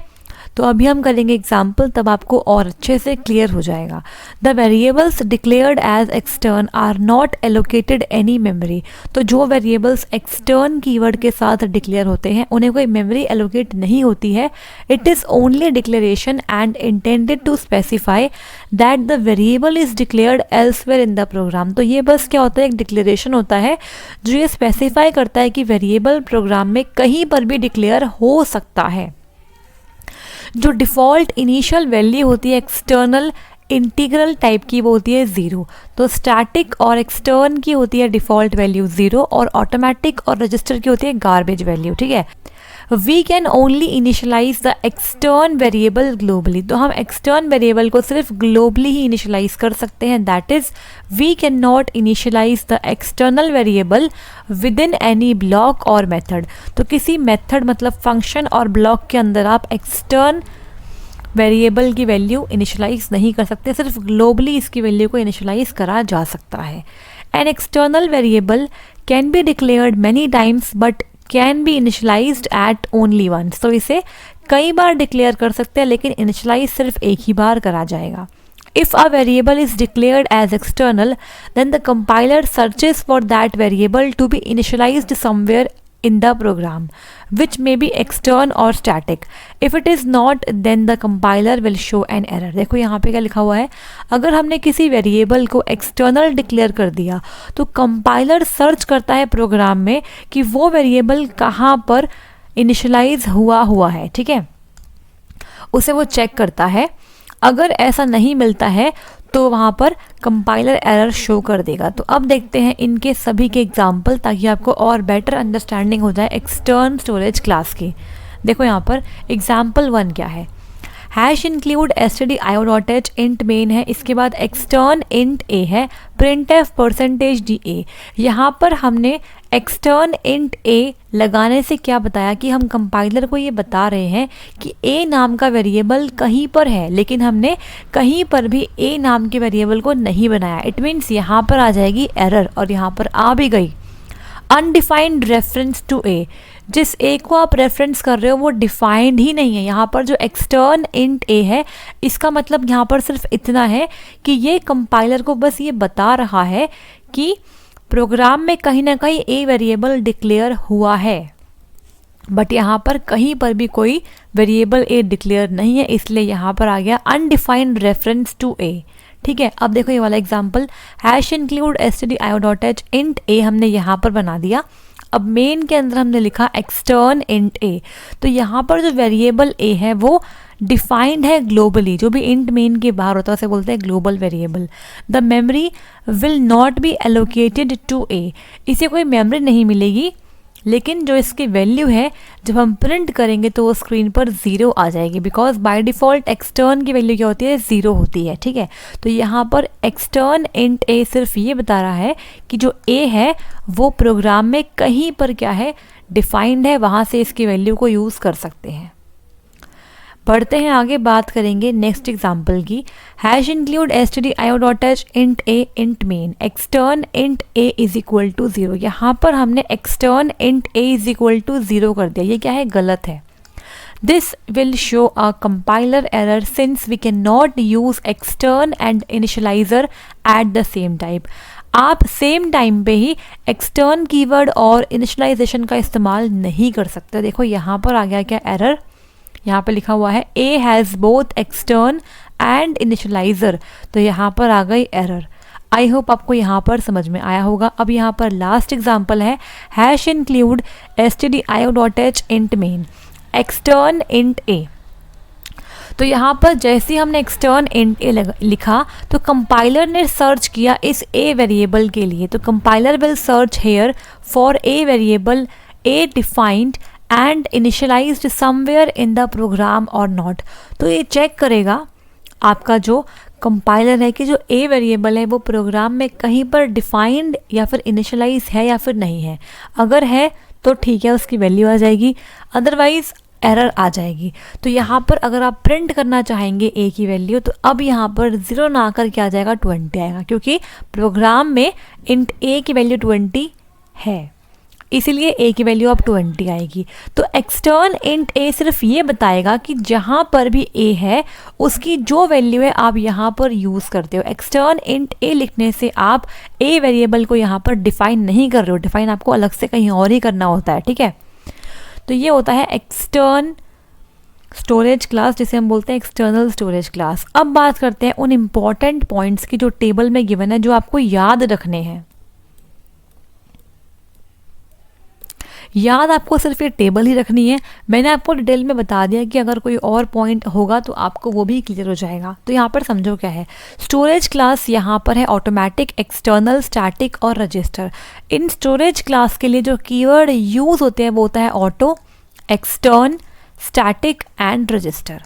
तो अभी हम करेंगे एग्जाम्पल, तब आपको और अच्छे से क्लियर हो जाएगा। The variables declared as extern are not allocated any memory. तो जो वेरिएबल्स एक्सटर्न कीवर्ड के साथ डिक्लेयर होते हैं उन्हें कोई मेमोरी एलोकेट नहीं होती है। It is only declaration and intended to specify that the variable is declared elsewhere in the program. तो ये बस क्या होता है, एक डिक्लेरेशन होता है जो ये स्पेसिफाई करता है कि वेरिएबल प्रोग्राम में कहीं पर भी डिक्लेयर हो सकता है। जो डिफ़ॉल्ट इनिशियल वैल्यू होती है एक्सटर्नल इंटीग्रल टाइप की, वो होती है 0। तो स्टैटिक और एक्सटर्न की होती है डिफ़ॉल्ट वैल्यू 0, और ऑटोमेटिक और रजिस्टर की होती है गार्बेज वैल्यू। ठीक है, we can only initialize the extern variable globally. तो हम एक्सटर्न वेरिएबल को सिर्फ ग्लोबली ही इनिशियलाइज कर सकते हैं। That is we can not initialize the external variable within any block और मेथड। तो किसी मेथड मतलब फंक्शन और ब्लॉक के अंदर आप एक्सटर्न वेरिएबल की वैल्यू इनिशियलाइज नहीं कर सकते, सिर्फ ग्लोबली इसकी वैल्यू को इनिशियलाइज करा जा सकता है। An external variable can be declared many times but can be initialized at only once. तो इसे कई बार डिक्लेयर कर सकते हैं लेकिन इनिशियलाइज सिर्फ एक ही बार करा जाएगा। If a variable is declared as external, then the compiler searches for that variable to be initialized somewhere in the program which may be extern or static. If it is not, then the compiler will show an error. देखो यहाँ पे क्या लिखा हुआ है, अगर हमने किसी वेरिएबल को एक्सटर्नल डिक्लेयर कर दिया तो कंपाइलर सर्च करता है प्रोग्राम में कि वो वेरिएबल कहाँ पर इनिशियलाइज हुआ है, ठीक है, उसे वो चेक करता है. अगर ऐसा नहीं मिलता है तो वहाँ पर कंपाइलर एरर शो कर देगा. तो अब देखते हैं इनके सभी के एग्जाम्पल ताकि आपको और बेटर अंडरस्टैंडिंग हो जाए एक्सटर्न स्टोरेज क्लास की. देखो यहाँ पर एग्जाम्पल 1 क्या है, hash include stdio.h int main है, इसके बाद एक्सटर्न इंट a है, printf %da. यहाँ पर हमने एक्सटर्न इंट a लगाने से क्या बताया कि हम कंपाइलर को ये बता रहे हैं कि a नाम का वेरिएबल कहीं पर है, लेकिन हमने कहीं पर भी a नाम के वेरिएबल को नहीं बनाया. इट मीन्स यहाँ पर आ जाएगी एरर और यहाँ पर आ भी गई. अनडिफाइंड रेफरेंस टू a, जिस a को आप रेफरेंस कर रहे हो वो डिफाइंड ही नहीं है. यहाँ पर जो एक्सटर्न इंट a है इसका मतलब यहाँ पर सिर्फ इतना है कि ये कंपाइलर को बस ये बता रहा है कि प्रोग्राम में कहीं ना कहीं a वेरिएबल डिक्लेयर हुआ है, बट यहाँ पर कहीं पर भी कोई वेरिएबल a डिक्लेयर नहीं है, इसलिए यहाँ पर आ गया अनडिफाइंड रेफरेंस टू a. ठीक है, अब देखो ये वाला example, hash include stdio.h int a हमने यहाँ पर बना दिया. अब मेन के अंदर हमने लिखा एक्सटर्न इंट a, तो यहाँ पर जो वेरिएबल a है वो डिफाइंड है ग्लोबली. जो भी इंट मेन के बाहर होता है उसे बोलते हैं global variable. The memory will not be allocated to a, इसे कोई मेमोरी नहीं मिलेगी, लेकिन जो इसकी वैल्यू है जब हम प्रिंट करेंगे तो वो स्क्रीन पर 0 आ जाएगी, बिकॉज बाय डिफ़ॉल्ट एक्सटर्न की वैल्यू क्या होती है, 0 होती है. ठीक है, तो यहाँ पर एक्सटर्न इंट a सिर्फ ये बता रहा है कि जो a है वो प्रोग्राम में कहीं पर क्या है, डिफाइंड है, वहाँ से इसकी वैल्यू को यूज़ कर सकते हैं. पढ़ते हैं आगे, बात करेंगे नेक्स्ट एग्जाम्पल की. Hash include stdio.h int a int main, extern int a is equal to 0. यहाँ पर हमने extern int a is equal to 0 कर दिया. ये क्या है, गलत है. This will show a compiler error since we can not use extern and initializer at the same time. आप सेम टाइम पे ही एक्सटर्न कीवर्ड और इनिशियलाइजेशन का इस्तेमाल नहीं कर सकते. देखो यहाँ पर आ गया क्या एरर, यहाँ पे लिखा हुआ है a has both extern and initialiser, तो यहाँ पर आ गई एरर. आई होप आपको यहाँ पर समझ में आया होगा. अब यहाँ पर लास्ट एग्जांपल है, hash include stdio.h int main, extern int a. तो यहाँ पर जैसे ही हमने एक्सटर्न इंट a लिखा तो कंपाइलर ने सर्च किया इस a वेरिएबल के लिए. तो compiler will search here for a variable a defined and initialized somewhere in the program और नॉट. तो ये चेक करेगा आपका जो कंपाइलर है कि जो a वेरिएबल है वो प्रोग्राम में कहीं पर डिफाइंड या फिर इनिशियलाइज है या फिर नहीं है. अगर है तो ठीक है, उसकी वैल्यू आ जाएगी, अदरवाइज एरर आ जाएगी. तो यहाँ पर अगर आप प्रिंट करना चाहेंगे a की वैल्यू तो अब यहाँ पर 0 ना आकर क्या आ जाएगा, 20 आएगा, क्योंकि प्रोग्राम में इंट a की वैल्यू 20 है, इसीलिए a की वैल्यू अब 20 आएगी. तो एक्सटर्न इंट a सिर्फ ये बताएगा कि जहाँ पर भी a है उसकी जो वैल्यू है आप यहाँ पर यूज़ करते हो. एक्सटर्न इंट a लिखने से आप a वेरिएबल को यहाँ पर डिफाइन नहीं कर रहे हो, डिफाइन आपको अलग से कहीं और ही करना होता है. ठीक है, तो ये होता है एक्सटर्न स्टोरेज क्लास, जिसे हम बोलते हैं एक्सटर्नल स्टोरेज क्लास. अब बात करते हैं उन इम्पॉर्टेंट पॉइंट्स की जो टेबल में गिवन है, जो आपको याद रखने हैं. याद आपको सिर्फ ये टेबल ही रखनी है. मैंने आपको डिटेल में बता दिया कि अगर कोई और पॉइंट होगा तो आपको वो भी क्लियर हो जाएगा. तो यहाँ पर समझो क्या है. स्टोरेज क्लास यहाँ पर है ऑटोमेटिक, एक्सटर्नल, स्टैटिक और रजिस्टर. इन स्टोरेज क्लास के लिए जो कीवर्ड यूज़ होते हैं वो होता है auto, extern, static and register.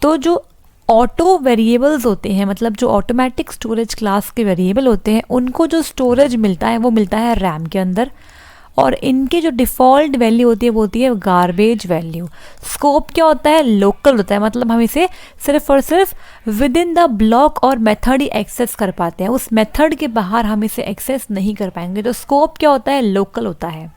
तो जो ऑटो वेरिएबल्स होते हैं, मतलब जो ऑटोमेटिक स्टोरेज क्लास के वेरिएबल होते हैं, उनको जो स्टोरेज मिलता है वो मिलता है रैम के अंदर, और इनके जो डिफ़ॉल्ट वैल्यू होती है वो होती है गार्बेज वैल्यू. स्कोप क्या होता है, लोकल होता है, मतलब हम इसे सिर्फ और सिर्फ विद इन द ब्लॉक और मेथड ही एक्सेस कर पाते हैं, उस मेथड के बाहर हम इसे एक्सेस नहीं कर पाएंगे. तो स्कोप क्या होता है, लोकल होता है.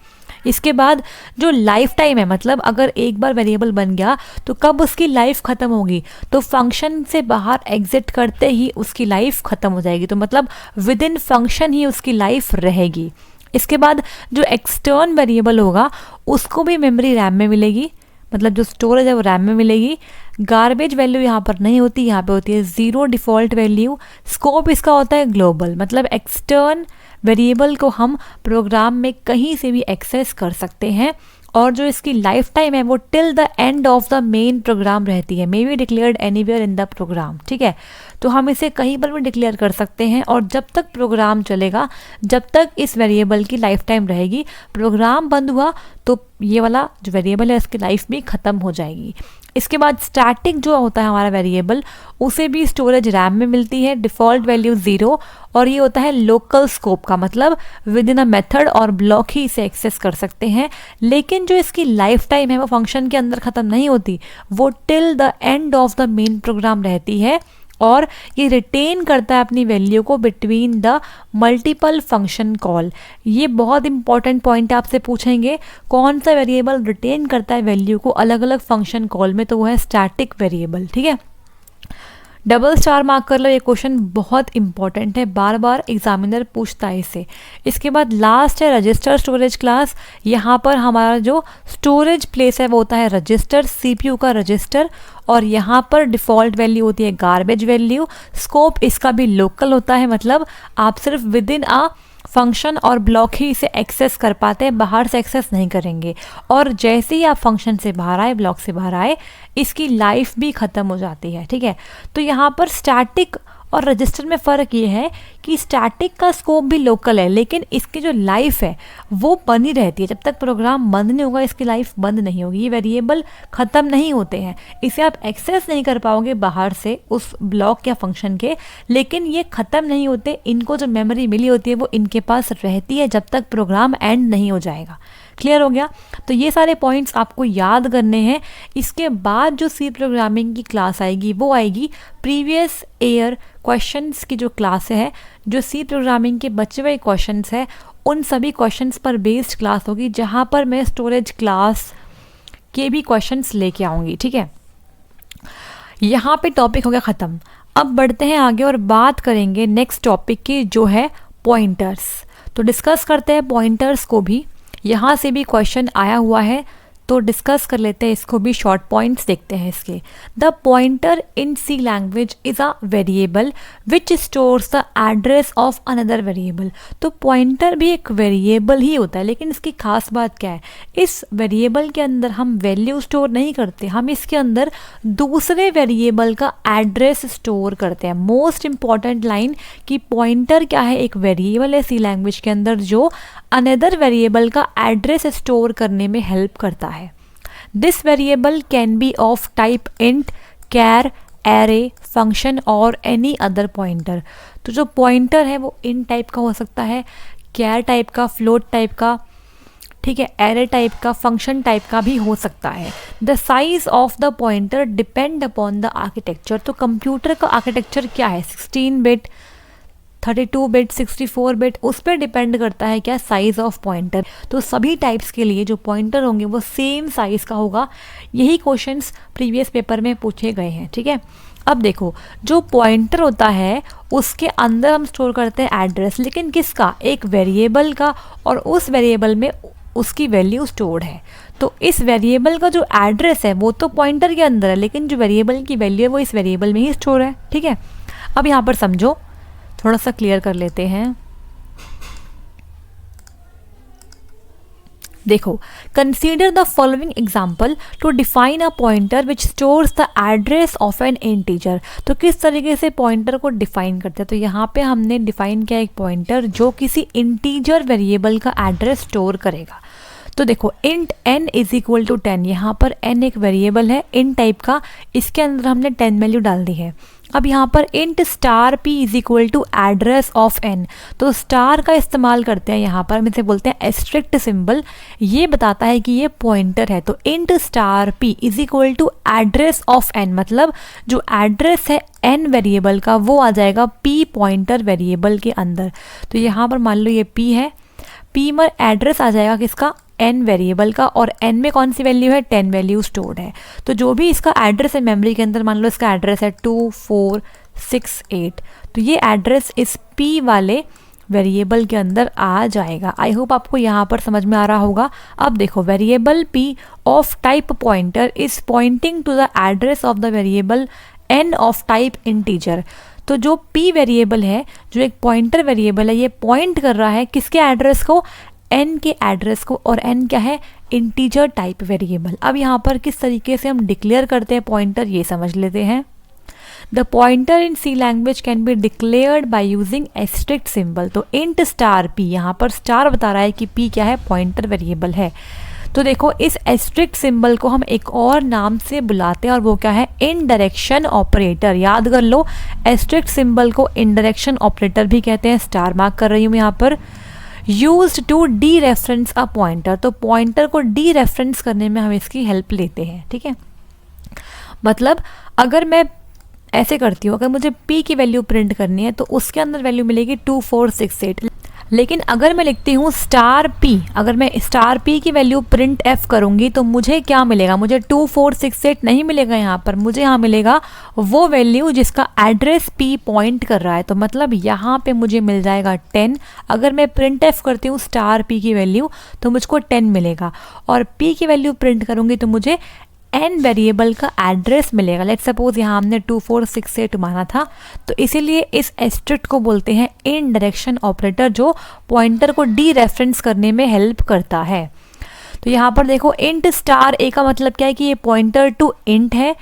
इसके बाद जो लाइफ टाइम है, मतलब अगर एक बार वेरिएबल बन गया तो कब उसकी लाइफ ख़त्म होगी, तो फंक्शन से बाहर एग्जिट करते ही उसकी लाइफ ख़त्म हो जाएगी. तो मतलब विद इन फंक्शन ही उसकी लाइफ रहेगी. इसके बाद जो एक्सटर्न वेरिएबल होगा उसको भी मेमोरी रैम में मिलेगी, मतलब जो स्टोरेज है वो रैम में मिलेगी। गार्बेज वैल्यू यहाँ पर नहीं होती, यहाँ पे होती है 0 डिफ़ॉल्ट वैल्यू। स्कोप इसका होता है ग्लोबल, मतलब एक्सटर्न वेरिएबल को हम प्रोग्राम में कहीं से भी एक्सेस कर सकते हैं। और जो इसकी लाइफ टाइम है वो till the end of the main program रहती है, may be declared anywhere in the program, ठीक है। तो हम इसे कहीं पर भी डिक्लेयर कर सकते हैं और जब तक प्रोग्राम चलेगा, जब तक इस वेरिएबल की लाइफ टाइम रहेगी, प्रोग्राम बंद हुआ तो ये वाला जो वेरिएबल है इसकी लाइफ भी ख़त्म हो जाएगी। इसके बाद स्टैटिक जो होता है हमारा वेरिएबल, उसे भी स्टोरेज रैम में मिलती है, डिफ़ॉल्ट वैल्यू 0, और ये होता है लोकल स्कोप का, मतलब विद इन अ मेथड और ब्लॉक ही इसे एक्सेस कर सकते हैं। लेकिन जो इसकी लाइफ टाइम है वो फंक्शन के अंदर ख़त्म नहीं होती, वो till the end of the main program रहती है और ये रिटेन करता है अपनी वैल्यू को between the multiple function call. ये बहुत इंपॉर्टेंट पॉइंट आपसे पूछेंगे, कौन सा वेरिएबल रिटेन करता है वैल्यू को अलग अलग फंक्शन कॉल में, तो वो है स्टैटिक वेरिएबल, ठीक है। डबल स्टार मार्क कर लो, ये क्वेश्चन बहुत इंपॉर्टेंट है, बार बार एग्जामिनर पूछता है इसे। इसके बाद लास्ट है रजिस्टर स्टोरेज क्लास। यहाँ पर हमारा जो स्टोरेज प्लेस है वो होता है रजिस्टर, सीपीयू का रजिस्टर, और यहाँ पर डिफ़ॉल्ट वैल्यू होती है गार्बेज वैल्यू। स्कोप इसका भी लोकल होता है, मतलब आप सिर्फ विद इन अ फंक्शन और ब्लॉक ही इसे एक्सेस कर पाते हैं, बाहर से एक्सेस नहीं करेंगे। और जैसे ही आप फंक्शन से बाहर आए, ब्लॉक से बाहर आए, इसकी लाइफ भी ख़त्म हो जाती है, ठीक है। तो यहाँ पर स्टैटिक और रजिस्टर में फ़र्क ये है कि स्टैटिक का स्कोप भी लोकल है, लेकिन इसकी जो लाइफ है वो बनी रहती है। जब तक प्रोग्राम बंद नहीं होगा इसकी लाइफ बंद नहीं होगी, ये वेरिएबल ख़त्म नहीं होते हैं, इसे आप एक्सेस नहीं कर पाओगे बाहर से उस ब्लॉक या फंक्शन के, लेकिन ये ख़त्म नहीं होते। इनको जो मेमोरी मिली होती है वो इनके पास रहती है जब तक प्रोग्राम एंड नहीं हो जाएगा। क्लियर हो गया? तो ये सारे पॉइंट्स आपको याद करने हैं। इसके बाद जो सी प्रोग्रामिंग की क्लास आएगी वो आएगी प्रीवियस ईयर क्वेश्चंस की जो क्लास है, जो सी प्रोग्रामिंग के बचे हुए क्वेश्चंस है उन सभी क्वेश्चंस पर बेस्ड क्लास होगी, जहाँ पर मैं स्टोरेज क्लास के भी क्वेश्चंस लेके आऊँगी, ठीक है। यहाँ पे टॉपिक हो गया ख़त्म। अब बढ़ते हैं आगे और बात करेंगे नेक्स्ट टॉपिक की, जो है पॉइंटर्स। तो डिस्कस करते हैं पॉइंटर्स को भी, यहाँ से भी क्वेश्चन आया हुआ है तो डिस्कस कर लेते हैं इसको भी, शॉर्ट पॉइंट्स देखते हैं इसके। The pointer in C language is a variable which stores the address of another variable. तो पॉइंटर भी एक वेरिएबल ही होता है, लेकिन इसकी खास बात क्या है, इस वेरिएबल के अंदर हम वैल्यू स्टोर नहीं करते, हम इसके अंदर दूसरे वेरिएबल का एड्रेस स्टोर करते हैं। मोस्ट इंपॉर्टेंट लाइन कि पॉइंटर क्या है, एक वेरिएबल है सी लैंग्वेज के अंदर जो अनदर वेरिएबल का एड्रेस स्टोर करने में हेल्प करता है। This variable can be of type int, char, array, function और एनी अदर पॉइंटर। तो जो पॉइंटर है वो इन टाइप का हो सकता है, कैर टाइप का, फ्लोट टाइप का, ठीक है, एरे टाइप का, फंक्शन टाइप का भी हो सकता है। The size of the pointer depend upon the architecture. तो कंप्यूटर का आर्किटेक्चर क्या है, 16 बिट, 32 बिट, 64 बिट, उस पर डिपेंड करता है क्या, साइज़ ऑफ पॉइंटर। तो सभी टाइप्स के लिए जो पॉइंटर होंगे वो सेम साइज़ का होगा। यही क्वेश्चंस प्रीवियस पेपर में पूछे गए हैं, ठीक है। अब देखो, जो पॉइंटर होता है उसके अंदर हम स्टोर करते हैं एड्रेस, लेकिन किसका, एक वेरिएबल का, और उस वेरिएबल में उसकी वैल्यू स्टोर्ड है। तो इस वेरिएबल का जो एड्रेस है वो तो पॉइंटर के अंदर है, लेकिन जो वेरिएबल की वैल्यू है वो इस वेरिएबल में ही स्टोर है, ठीक है। अब यहाँ पर समझो, थोड़ा सा क्लियर कर लेते हैं। देखो, consider the following example to define a pointer which stores the address of an integer. तो किस तरीके से पॉइंटर को डिफाइन करते हैं, तो यहाँ पे हमने डिफाइन किया एक पॉइंटर जो किसी इंटीजर वेरिएबल का एड्रेस स्टोर करेगा। तो देखो, int n is equal to 10, यहाँ पर n एक वेरिएबल है इन टाइप का, इसके अंदर हमने 10 वैल्यू डाल दी है। अब यहाँ पर int star p is equal to address of n, तो स्टार का इस्तेमाल करते हैं यहाँ पर, हम इसे बोलते हैं एस्ट्रिक्ट सिंबल, ये बताता है कि ये पॉइंटर है। तो int star p is equal to address of n, मतलब जो एड्रेस है n वेरिएबल का वो आ जाएगा p पॉइंटर वेरिएबल के अंदर। तो यहाँ पर मान लो ये p है, p में एड्रेस आ जाएगा किसका, n वेरिएबल का, और n में कौन सी वैल्यू है, 10 वैल्यू स्टोर्ड है। तो जो भी इसका एड्रेस है मेमोरी के अंदर, मान लो इसका एड्रेस है 2468, तो ये एड्रेस इस p वाले वेरिएबल के अंदर आ जाएगा। आई होप आपको यहाँ पर समझ में आ रहा होगा। अब देखो, variable p of type pointer is pointing to the address of the variable n of type integer. तो जो p वेरिएबल है, जो एक पॉइंटर वेरिएबल है, ये पॉइंट कर रहा है किसके एड्रेस को, n के एड्रेस को, और n क्या है, इंटीजर टाइप वेरिएबल। अब यहाँ पर किस तरीके से हम डिक्लेयर करते हैं पॉइंटर, ये समझ लेते हैं। The pointer in C language can be declared by using asterisk symbol. तो इंट स्टार p, यहाँ पर स्टार बता रहा है कि p क्या है, पॉइंटर वेरिएबल है। तो देखो, इस एस्ट्रिक्ट सिंबल को हम एक और नाम से बुलाते हैं और वो क्या है, इनडायरेक्शन ऑपरेटर। याद कर लो, एस्ट्रिक्ट सिंबल को इनडायरेक्शन ऑपरेटर भी कहते हैं। स्टार मार्क कर रही हूँ यहाँ पर। Used to dereference a pointer. तो पॉइंटर को डी रेफरेंस करने में हम इसकी हेल्प लेते हैं। ठीक है, मतलब अगर मैं ऐसे करती हूँ, अगर मुझे p की वैल्यू प्रिंट करनी है तो उसके अंदर वैल्यू मिलेगी 2468। लेकिन अगर मैं लिखती हूँ स्टार p, अगर मैं स्टार p की वैल्यू प्रिंट f करूँगी तो मुझे क्या मिलेगा, मुझे 2468 नहीं मिलेगा यहाँ पर, मुझे यहाँ मिलेगा वो वैल्यू जिसका एड्रेस p पॉइंट कर रहा है। तो मतलब यहाँ पे मुझे मिल जाएगा 10। अगर मैं प्रिंट f करती हूँ स्टार p की वैल्यू तो मुझको 10 मिलेगा, और p की वैल्यू प्रिंट करूँगी तो मुझे n वेरिएबल का एड्रेस मिलेगा। लेट्स सपोज यहाँ हमने 2468 माना था, तो इसीलिए इस एस्ट्रिक्ट को बोलते हैं इनडायरेक्शन ऑपरेटर, जो पॉइंटर को डी रेफरेंस करने में हेल्प करता है। तो यहाँ पर देखो, इंट स्टार a का मतलब क्या है कि ये पॉइंटर टू इंट है।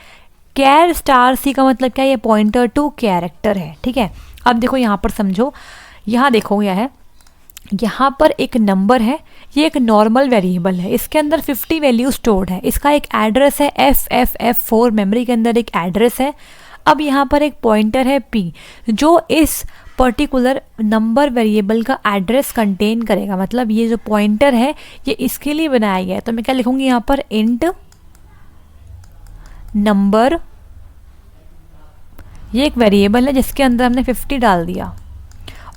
कैर स्टार c का मतलब क्या है, ये पॉइंटर टू कैरेक्टर है। ठीक है, अब देखो यहाँ पर समझो, यहाँ देखो क्या है, यहाँ पर एक नंबर है, ये एक नॉर्मल वेरिएबल है, इसके अंदर 50 वैल्यू स्टोर्ड है, इसका एक एड्रेस है FFF4, मेमोरी के अंदर एक एड्रेस है। अब यहाँ पर एक पॉइंटर है p, जो इस पर्टिकुलर नंबर वेरिएबल का एड्रेस कंटेन करेगा। मतलब ये जो पॉइंटर है ये इसके लिए बनाया गया है। तो मैं क्या लिखूँगी यहाँ पर, इंट नंबर, ये एक वेरिएबल है जिसके अंदर हमने 50 डाल दिया,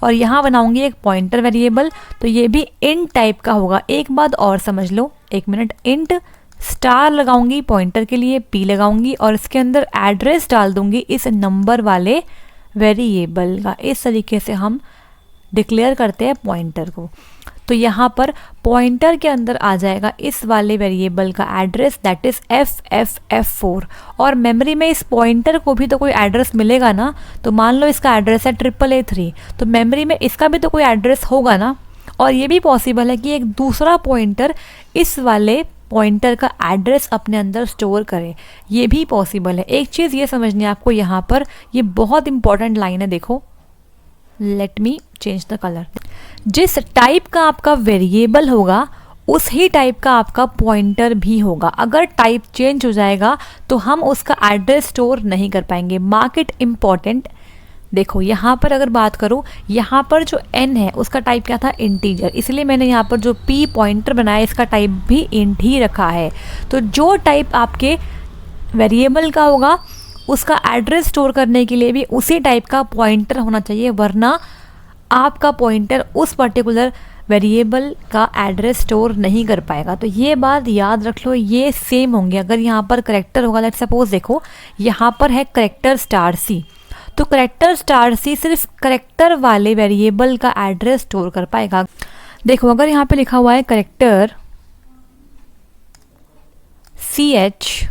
और यहाँ बनाऊंगी एक पॉइंटर वेरिएबल, तो ये भी इंट टाइप का होगा। एक बात और समझ लो, एक मिनट, इंट स्टार लगाऊंगी पॉइंटर के लिए, p लगाऊंगी और इसके अंदर एड्रेस डाल दूंगी इस नंबर वाले वेरिएबल का। इस तरीके से हम डिक्लेयर करते हैं पॉइंटर को। तो यहाँ पर पॉइंटर के अंदर आ जाएगा इस वाले वेरिएबल का एड्रेस, दैट इज FFF4, और मेमोरी में इस पॉइंटर को भी तो कोई एड्रेस मिलेगा ना। तो मान लो इसका एड्रेस है 888, तो मेमोरी में इसका भी तो कोई एड्रेस होगा ना। और ये भी पॉसिबल है कि एक दूसरा पॉइंटर इस वाले पॉइंटर का एड्रेस अपने अंदर स्टोर करे, ये भी पॉसिबल है। एक चीज़ ये समझनी है आपको यहाँ पर, ये बहुत इंपॉर्टेंट लाइन है, देखो, let me change the colour. जिस टाइप का आपका वेरिएबल होगा उस ही टाइप का आपका पॉइंटर भी होगा। अगर टाइप चेंज हो जाएगा तो हम उसका एड्रेस स्टोर नहीं कर पाएंगे। Mark it important. देखो यहाँ पर अगर बात करूँ, यहाँ पर जो n है उसका टाइप क्या था, इंटीजर, इसलिए मैंने यहाँ पर जो p पॉइंटर बनाया इसका टाइप भी इंट ही रखा है। तो जो टाइप आपके वेरिएबल का होगा उसका एड्रेस स्टोर करने के लिए भी उसी टाइप का पॉइंटर होना चाहिए, वरना आपका पॉइंटर उस पर्टिकुलर वेरिएबल का एड्रेस स्टोर नहीं कर पाएगा। तो ये बात याद रख लो, ये सेम होंगे। अगर यहाँ पर करेक्टर होगा, लेट्स सपोज देखो यहाँ पर है करेक्टर स्टार c, तो करेक्टर स्टार c सिर्फ करेक्टर वाले वेरिएबल का एड्रेस स्टोर कर पाएगा। देखो अगर यहाँ पे लिखा हुआ है करेक्टर ch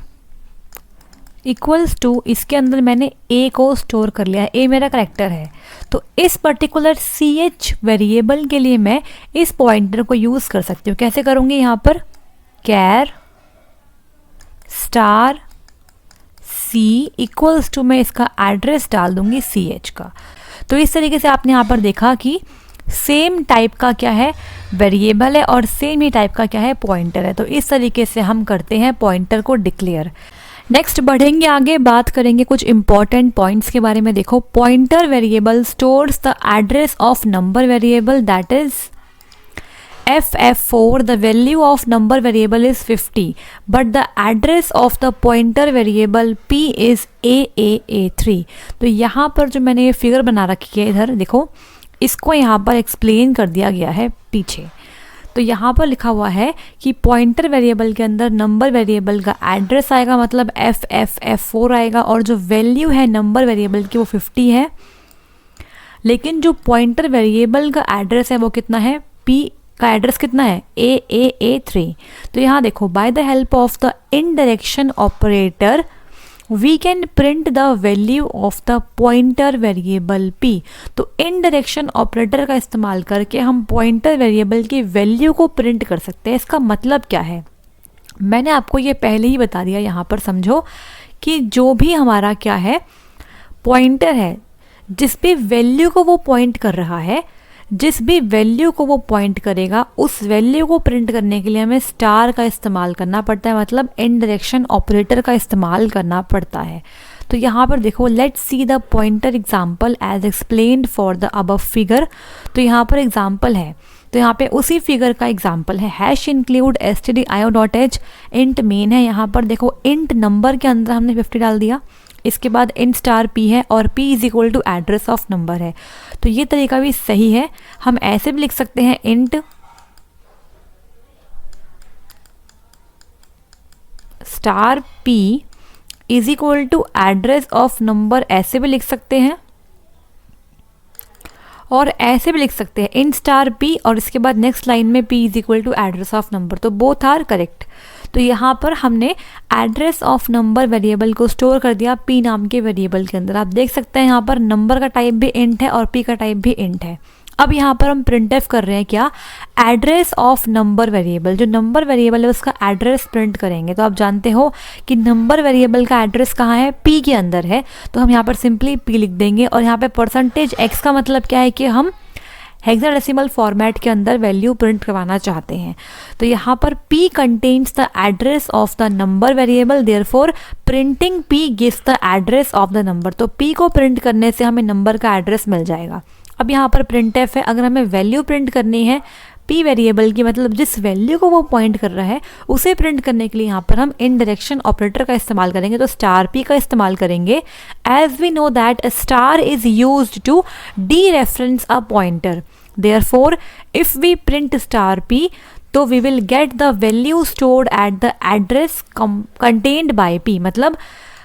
इक्वल्स टू, इसके अंदर मैंने a को स्टोर कर लिया है, a मेरा करेक्टर है। तो इस पर्टिकुलर ch वेरिएबल के लिए मैं इस पॉइंटर को यूज़ कर सकती हूँ। कैसे करूँगी, यहाँ पर कैर स्टार c इक्वल्स टू, मैं इसका एड्रेस डाल दूँगी ch का। तो इस तरीके से आपने यहाँ पर देखा कि सेम टाइप का क्या है वेरिएबल है और सेम ही टाइप का क्या है पॉइंटर है। तो इस तरीके से हम करते हैं पॉइंटर को डिक्लेयर। नेक्स्ट बढ़ेंगे आगे, बात करेंगे कुछ इंपॉर्टेंट पॉइंट्स के बारे में। देखो, pointer variable stores the address of number variable, that is FF4, the value of number variable is 50, but the address of the pointer variable p is AAA3। तो यहाँ पर जो मैंने ये फिगर बना रखी है, इधर देखो, इसको यहाँ पर एक्सप्लेन कर दिया गया है पीछे। तो यहाँ पर लिखा हुआ है कि पॉइंटर वेरिएबल के अंदर नंबर वेरिएबल का एड्रेस आएगा, मतलब FFF4 आएगा, और जो वैल्यू है नंबर वेरिएबल की वो 50 है। लेकिन जो पॉइंटर वेरिएबल का एड्रेस है वो कितना है, p का एड्रेस कितना है, A3। तो यहाँ देखो, by the help of the indirection operator we can print the value of the pointer variable p। तो इनडायरेक्शन ऑपरेटर का इस्तेमाल करके हम पॉइंटर वेरिएबल की वैल्यू को प्रिंट कर सकते हैं। इसका मतलब क्या है, मैंने आपको ये पहले ही बता दिया। यहाँ पर समझो कि जो भी हमारा क्या है, पॉइंटर है, जिस भी वैल्यू को वो पॉइंट कर रहा है, जिस भी वैल्यू को वो पॉइंट करेगा, उस वैल्यू को प्रिंट करने के लिए हमें स्टार का इस्तेमाल करना पड़ता है, मतलब इनडायरेक्शन ऑपरेटर का इस्तेमाल करना पड़ता है। तो यहाँ पर देखो, let's see the pointer example as explained for the above figure. तो यहाँ पर एग्जाम्पल है, तो यहाँ पे उसी फिगर का एग्जाम्पल है। Hash include stdio.h int main है। यहाँ पर देखो, इंट नंबर के अंदर हमने 50 डाल दिया, इसके बाद इंट स्टार p है और p is equal to address of number है। तो ये तरीका भी सही है। हम ऐसे भी लिख सकते हैं, int star p is equal to address of number, ऐसे भी लिख सकते हैं और ऐसे भी लिख सकते हैं, इंट स्टार p और इसके बाद नेक्स्ट लाइन में p is equal to address of number. तो बोथ आर करेक्ट। तो यहाँ पर हमने एड्रेस ऑफ नंबर वेरिएबल को स्टोर कर दिया p नाम के वेरिएबल के अंदर। आप देख सकते हैं यहाँ पर नंबर का टाइप भी इंट है और p का टाइप भी इंट है। अब यहाँ पर हम प्रिंटफ कर रहे हैं क्या, एड्रेस ऑफ नंबर वेरिएबल। जो नंबर वेरिएबल है उसका एड्रेस प्रिंट करेंगे। तो आप जानते हो कि नंबर वेरिएबल का एड्रेस कहाँ है, p के अंदर है। तो हम यहाँ पर सिंपली p लिख देंगे और यहाँ पे %x का मतलब क्या है कि हम हेक्साडेसिमल फॉर्मेट के अंदर वैल्यू प्रिंट करवाना चाहते हैं। तो यहाँ पर p contains the address of the number variable, therefore printing p gives the address of the number. तो p को प्रिंट करने से हमें नंबर का एड्रेस मिल जाएगा। अब यहाँ पर प्रिंटफ है, अगर हमें वैल्यू प्रिंट करनी है p वेरिएबल की, मतलब जिस वैल्यू को वो पॉइंट कर रहा है उसे प्रिंट करने के लिए यहाँ पर हम इनडायरेक्शन ऑपरेटर का इस्तेमाल करेंगे। तो स्टार p का इस्तेमाल करेंगे। As we know that star is used to dereference a pointer, therefore if we print star p तो we will get the value stored at the address contained by p। मतलब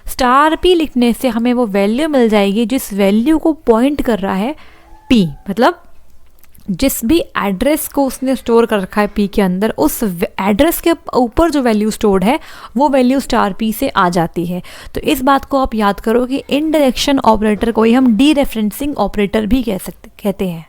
star p लिखने से हमें वो value मिल जाएगी जिस value को point कर रहा है p, मतलब जिस भी एड्रेस को उसने स्टोर कर रखा है p के अंदर, उस एड्रेस के ऊपर जो वैल्यू स्टोर्ड है वो वैल्यू स्टार p से आ जाती है। तो इस बात को आप याद करो कि इनडायरेक्शन ऑपरेटर को ही हम डीरेफरेंसिंग ऑपरेटर भी कहते हैं।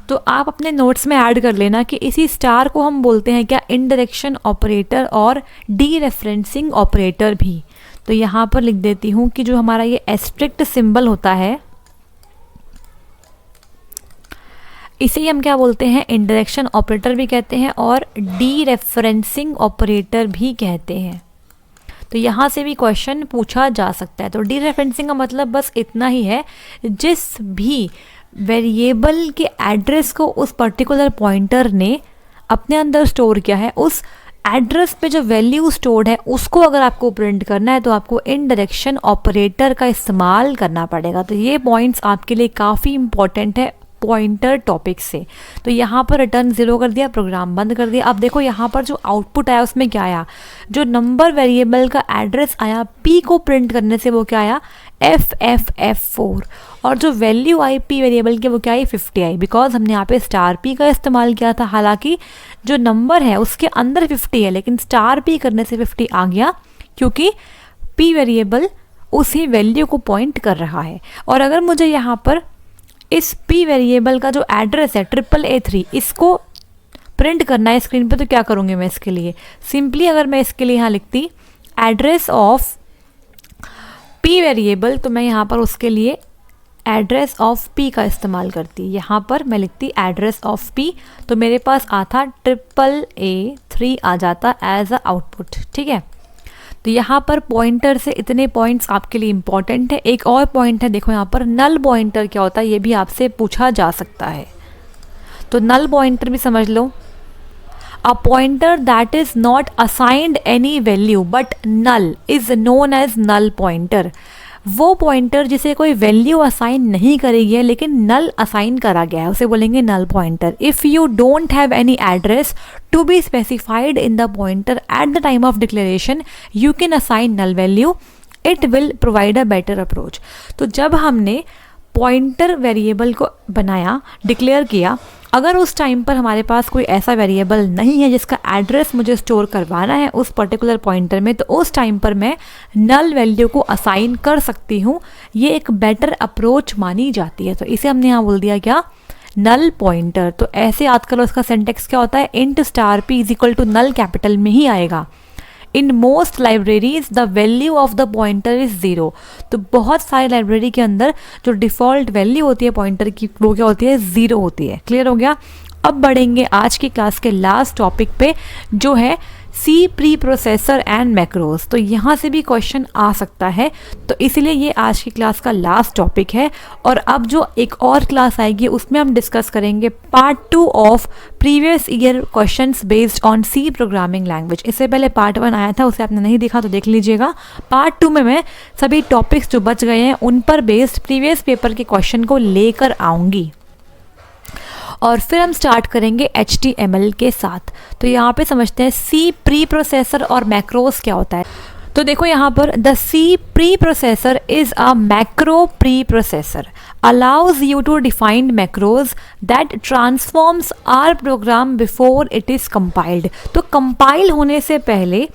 तो आप अपने नोट्स में ऐड कर लेना कि इसी स्टार को हम बोलते हैं क्या, इनडायरेक्शन ऑपरेटर और डीरेफरेंसिंग ऑपरेटर भी। तो यहाँ पर लिख देती हूँ कि जो हमारा ये एस्ट्रिक्ट सिंबल होता है इसे ही हम क्या बोलते हैं, इनडायरेक्शन ऑपरेटर भी कहते हैं और डीरेफरेंसिंग ऑपरेटर भी कहते हैं। तो यहाँ से भी क्वेश्चन पूछा जा सकता है। तो डीरेफरेंसिंग का मतलब बस इतना ही है, जिस भी वेरिएबल के एड्रेस को उस पर्टिकुलर पॉइंटर ने अपने अंदर स्टोर किया है, उस एड्रेस पे जो वैल्यू स्टोर्ड है उसको अगर आपको प्रिंट करना है तो आपको इनडायरेक्शन ऑपरेटर का इस्तेमाल करना पड़ेगा। तो ये पॉइंट्स आपके लिए काफ़ी इंपॉर्टेंट है पॉइंटर टॉपिक से। तो यहाँ पर रिटर्न 0 कर दिया, प्रोग्राम बंद कर दिया। अब देखो यहाँ पर जो आउटपुट आया उसमें क्या आया, जो नंबर वेरिएबल का एड्रेस आया p को प्रिंट करने से वो क्या आया, FFF4, और जो वैल्यू आई p वेरिएबल की वो क्या आई, 50 आई, बिकॉज हमने यहाँ पे स्टार p का इस्तेमाल किया था। हालांकि जो नंबर है उसके अंदर 50 है, लेकिन स्टार p करने से 50 आ गया क्योंकि p वेरिएबल उसी वैल्यू को पॉइंट कर रहा है। और अगर मुझे यहाँ पर इस p वेरिएबल का जो एड्रेस है AAA3 इसको प्रिंट करना है स्क्रीन पे, तो क्या करूँगी मैं इसके लिए, सिंपली अगर मैं इसके लिए यहाँ लिखती एड्रेस ऑफ p वेरिएबल, तो मैं यहाँ पर उसके लिए एड्रेस ऑफ p का इस्तेमाल करती। यहाँ पर मैं लिखती एड्रेस ऑफ p, तो मेरे पास आता AAA3 आ जाता एज अ आउटपुट। ठीक है, तो यहाँ पर पॉइंटर से इतने पॉइंट्स आपके लिए इंपॉर्टेंट है। एक और पॉइंट है, देखो यहाँ पर नल पॉइंटर क्या होता है, ये भी आपसे पूछा जा सकता है। तो नल पॉइंटर भी समझ लो, a pointer that is not assigned any value but null is known as null pointer. वो पॉइंटर जिसे कोई वैल्यू असाइन नहीं करी है लेकिन नल असाइन करा गया है उसे बोलेंगे null pointer. If you don't have any address to be specified in the pointer at the time of declaration you can assign null value, it will provide a better approach. तो जब हमने pointer variable को बनाया, declare किया। अगर उस time पर हमारे पास कोई ऐसा वेरिएबल नहीं है जिसका एड्रेस मुझे स्टोर करवाना है उस पर्टिकुलर पॉइंटर में, तो उस टाइम पर मैं नल वैल्यू को असाइन कर सकती हूँ। ये एक बेटर अप्रोच मानी जाती है। तो इसे हमने यहाँ बोल दिया क्या, नल पॉइंटर। तो ऐसे याद करो, इसका सिंटेक्स क्या होता है, int star p is equal to null capital में ही आएगा। In most libraries the value of the pointer is 0। तो बहुत सारी लाइब्रेरी के अंदर जो डिफ़ॉल्ट वैल्यू होती है पॉइंटर की, वो क्या होती है, 0 होती है। क्लियर हो गया। अब बढ़ेंगे आज की क्लास के लास्ट टॉपिक पे, जो है C preprocessor and macros. तो यहाँ से भी क्वेश्चन आ सकता है, तो इसलिए ये आज की क्लास का लास्ट टॉपिक है। और अब जो एक और क्लास आएगी उसमें हम डिस्कस करेंगे part 2 of previous year questions based on C programming language. इससे पहले पार्ट 1 आया था, उसे आपने नहीं देखा तो देख लीजिएगा। पार्ट 2 में मैं सभी टॉपिक्स जो बच गए हैं उन पर बेस्ड प्रीवियस पेपर के क्वेश्चन को लेकर आऊँगी, और फिर हम स्टार्ट करेंगे HTML के साथ। तो यहाँ पे समझते हैं सी प्री प्रोसेसर और मैक्रोज क्या होता है। तो देखो यहाँ पर, the C preprocessor is a macro preprocessor, allows you to define macros that transforms our program before it is compiled. तो कंपाइल होने से पहले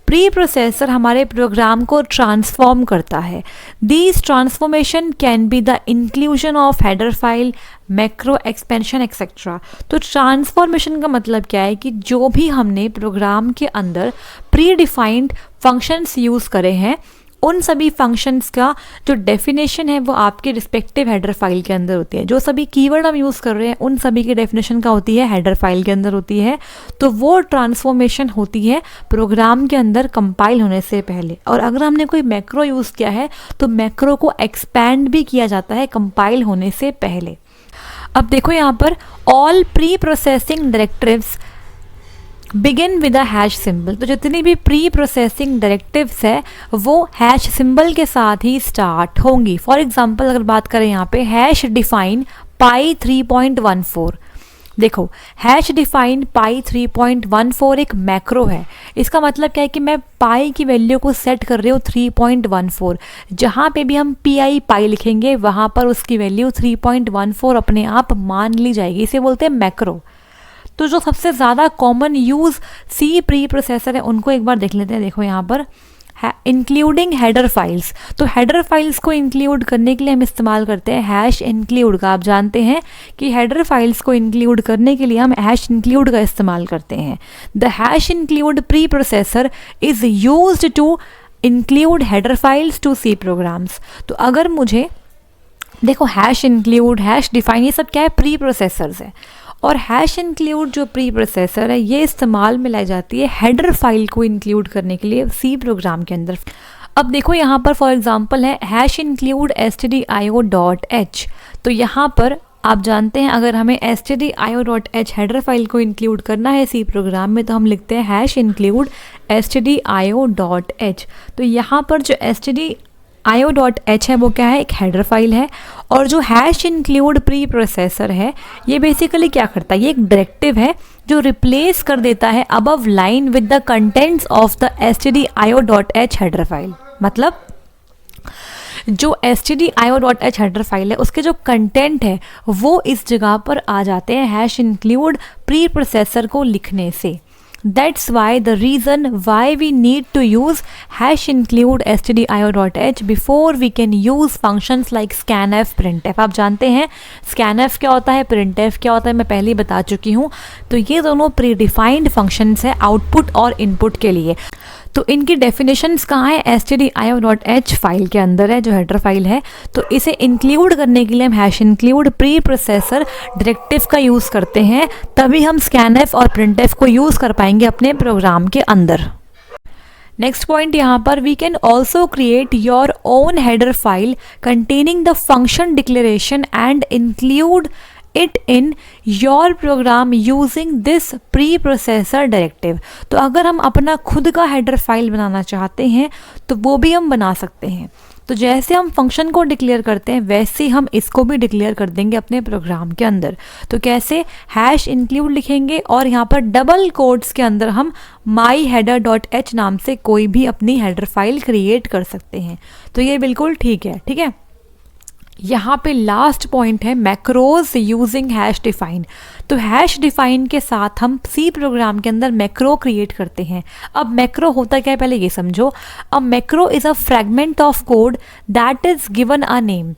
प्री प्रोसेसर हमारे प्रोग्राम को ट्रांसफॉर्म करता है। These transformation can be the inclusion of header file, macro expansion etcetera. तो transformation का मतलब क्या है कि जो भी हमने प्रोग्राम के अंदर प्री डिफाइंड फंक्शंस यूज़ करे हैं, उन सभी फंक्शंस का जो डेफिनेशन है वो आपके रिस्पेक्टिव हेडर फाइल के अंदर होती है। जो सभी कीवर्ड हम यूज़ कर रहे हैं उन सभी की डेफिनेशन का होती है हेडर फाइल के अंदर होती है। तो वो ट्रांसफॉर्मेशन होती है प्रोग्राम के अंदर कंपाइल होने से पहले। और अगर हमने कोई मैक्रो यूज़ किया है तो मैक्रो को एक्सपैंड भी किया जाता है कंपाइल होने से पहले। अब देखो यहाँ पर, all pre processing directives begin with a hash symbol. तो जितनी भी प्री प्रोसेसिंग डायरेक्टिव्स है वो हैश सिंबल के साथ ही स्टार्ट होंगी। फॉर एग्जांपल अगर बात करें यहाँ पे, हैश डिफाइन पाई 3.14। देखो, हैश डिफाइन पाई 3.14 एक मैक्रो है। इसका मतलब क्या है कि मैं पाई की वैल्यू को सेट कर रही हूँ 3.14। जहाँ पे भी हम पाई लिखेंगे वहाँ पर उसकी वैल्यू 3.14 अपने आप मान ली जाएगी। इसे बोलते हैं मैक्रो। तो जो सबसे ज़्यादा common use C preprocessor है उनको एक बार देख लेते हैं। देखो यहाँ पर, इंक्लूडिंग हेडर फाइल्स। तो हेडर फाइल्स को इंक्लूड करने के लिए हम इस्तेमाल करते हैं हैश इंक्लूड का। आप जानते हैं कि हेडर फाइल्स को इंक्लूड करने के लिए हम हैश इंक्लूड का इस्तेमाल करते हैं। The hash include preprocessor is used to include header files to C programs. तो अगर मुझे, देखो, हैश इंक्लूड, हैश डिफाइन, ये सब क्या है, प्री प्रोसेसर्स है। और हैश इंक्लूड जो प्री प्रोसेसर है ये इस्तेमाल में लाई जाती है हेडर फाइल को इंक्लूड करने के लिए सी प्रोग्राम के अंदर। अब देखो यहाँ पर फॉर एग्जांपल है हैश इंक्लूड stdio.h। तो यहाँ पर आप जानते हैं अगर हमें stdio.h हेडर फाइल को इंक्लूड करना है सी प्रोग्राम में तो हम लिखते हैं हैश इंक्लूड stdio.h। तो यहाँ पर जो stdio.h है वो क्या है, एक हेडर फाइल है। और जो हैश इंक्लूड प्री प्रोसेसर है ये बेसिकली क्या करता है, ये एक डायरेक्टिव है जो रिप्लेस कर देता है above line with the contents of the stdio.h header file. मतलब जो stdio.h हेडर फाइल है उसके जो कंटेंट है वो इस जगह पर आ जाते हैं हैश इंक्लूड प्री प्रोसेसर को लिखने से। That's why the reason why we need to use hash include stdio.h before we can use functions like scanf, printf। आप जानते हैं scanf क्या होता है, printf क्या होता है, मैं पहले ही बता चुकी हूँ। तो ये दोनों प्रीडिफाइंड फंक्शंस है आउटपुट और इनपुट के लिए। तो इनकी डेफिनेशंस कहाँ है, stdio.h फाइल के अंदर है जो हेडर फाइल है। तो इसे इंक्लूड करने के लिए हम hash include preprocessor directive का यूज़ करते हैं, तभी हम scanf और printf को यूज़ कर पाएंगे अपने प्रोग्राम के अंदर। नेक्स्ट पॉइंट यहाँ पर, we can also create your own header file containing the function declaration and include it in your program using this preprocessor directive. तो अगर हम अपना खुद का हेडर फाइल बनाना चाहते हैं तो वो भी हम बना सकते हैं। तो जैसे हम फंक्शन को डिक्लेयर करते हैं वैसे हम इसको भी डिक्लेयर कर देंगे अपने प्रोग्राम के अंदर। तो कैसे, हैश इंक्लूड लिखेंगे और यहाँ पर डबल कोट्स के अंदर हम myheader.h नाम से कोई भी अपनी हेडर फाइल क्रिएट कर सकते हैं। तो ये बिल्कुल ठीक है, ठीक है। यहाँ पे लास्ट पॉइंट है मैक्रोज यूजिंग हैश डिफाइन। तो हैश डिफाइन के साथ हम सी प्रोग्राम के अंदर मैक्रो क्रिएट करते हैं। अब मैक्रो होता क्या है पहले ये समझो। A macro is a fragment of code that is given a name.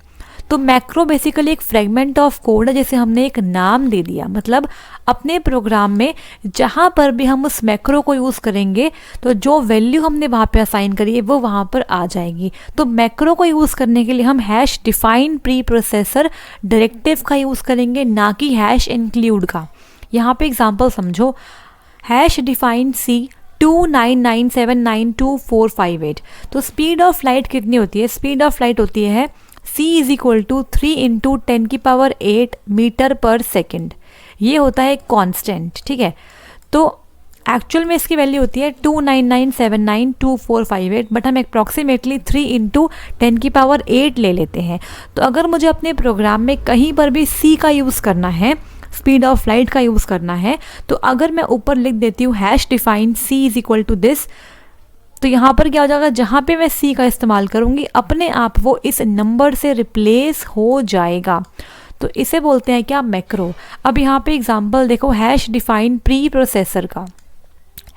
तो मैक्रो बेसिकली एक फ्रेगमेंट ऑफ कोड है जिसे हमने एक नाम दे दिया। मतलब अपने प्रोग्राम में जहाँ पर भी हम उस मैक्रो को यूज़ करेंगे तो जो वैल्यू हमने वहाँ पे असाइन करी है वो वहाँ पर आ जाएगी। तो मैक्रो को यूज़ करने के लिए हम hash define preprocessor directive का यूज़ करेंगे, ना कि हैश इंक्लूड का। यहाँ पे एग्जांपल समझो, हैश डिफाइन सी 299792458। तो स्पीड ऑफ लाइट कितनी होती है? स्पीड ऑफ लाइट होती है c is equal to 3 × 10⁸ metre per second. ये होता है कांस्टेंट, ठीक है। तो एक्चुअल में इसकी वैल्यू होती है 299792458, बट हम अप्रॉक्सीमेटली 3 × 10⁸ ले लेते हैं। तो अगर मुझे अपने प्रोग्राम में कहीं पर भी c का यूज़ करना है, स्पीड ऑफ लाइट का यूज़ करना है, तो अगर मैं ऊपर लिख देती हूँ hash define c is equal to this, तो यहाँ पर क्या हो जाएगा, जहाँ पे मैं c का इस्तेमाल करूँगी अपने आप वो इस नंबर से रिप्लेस हो जाएगा। तो इसे बोलते हैं क्या? मैक्रो। अब यहाँ पे एग्जांपल देखो, हैश डिफाइन प्री प्रोसेसर का,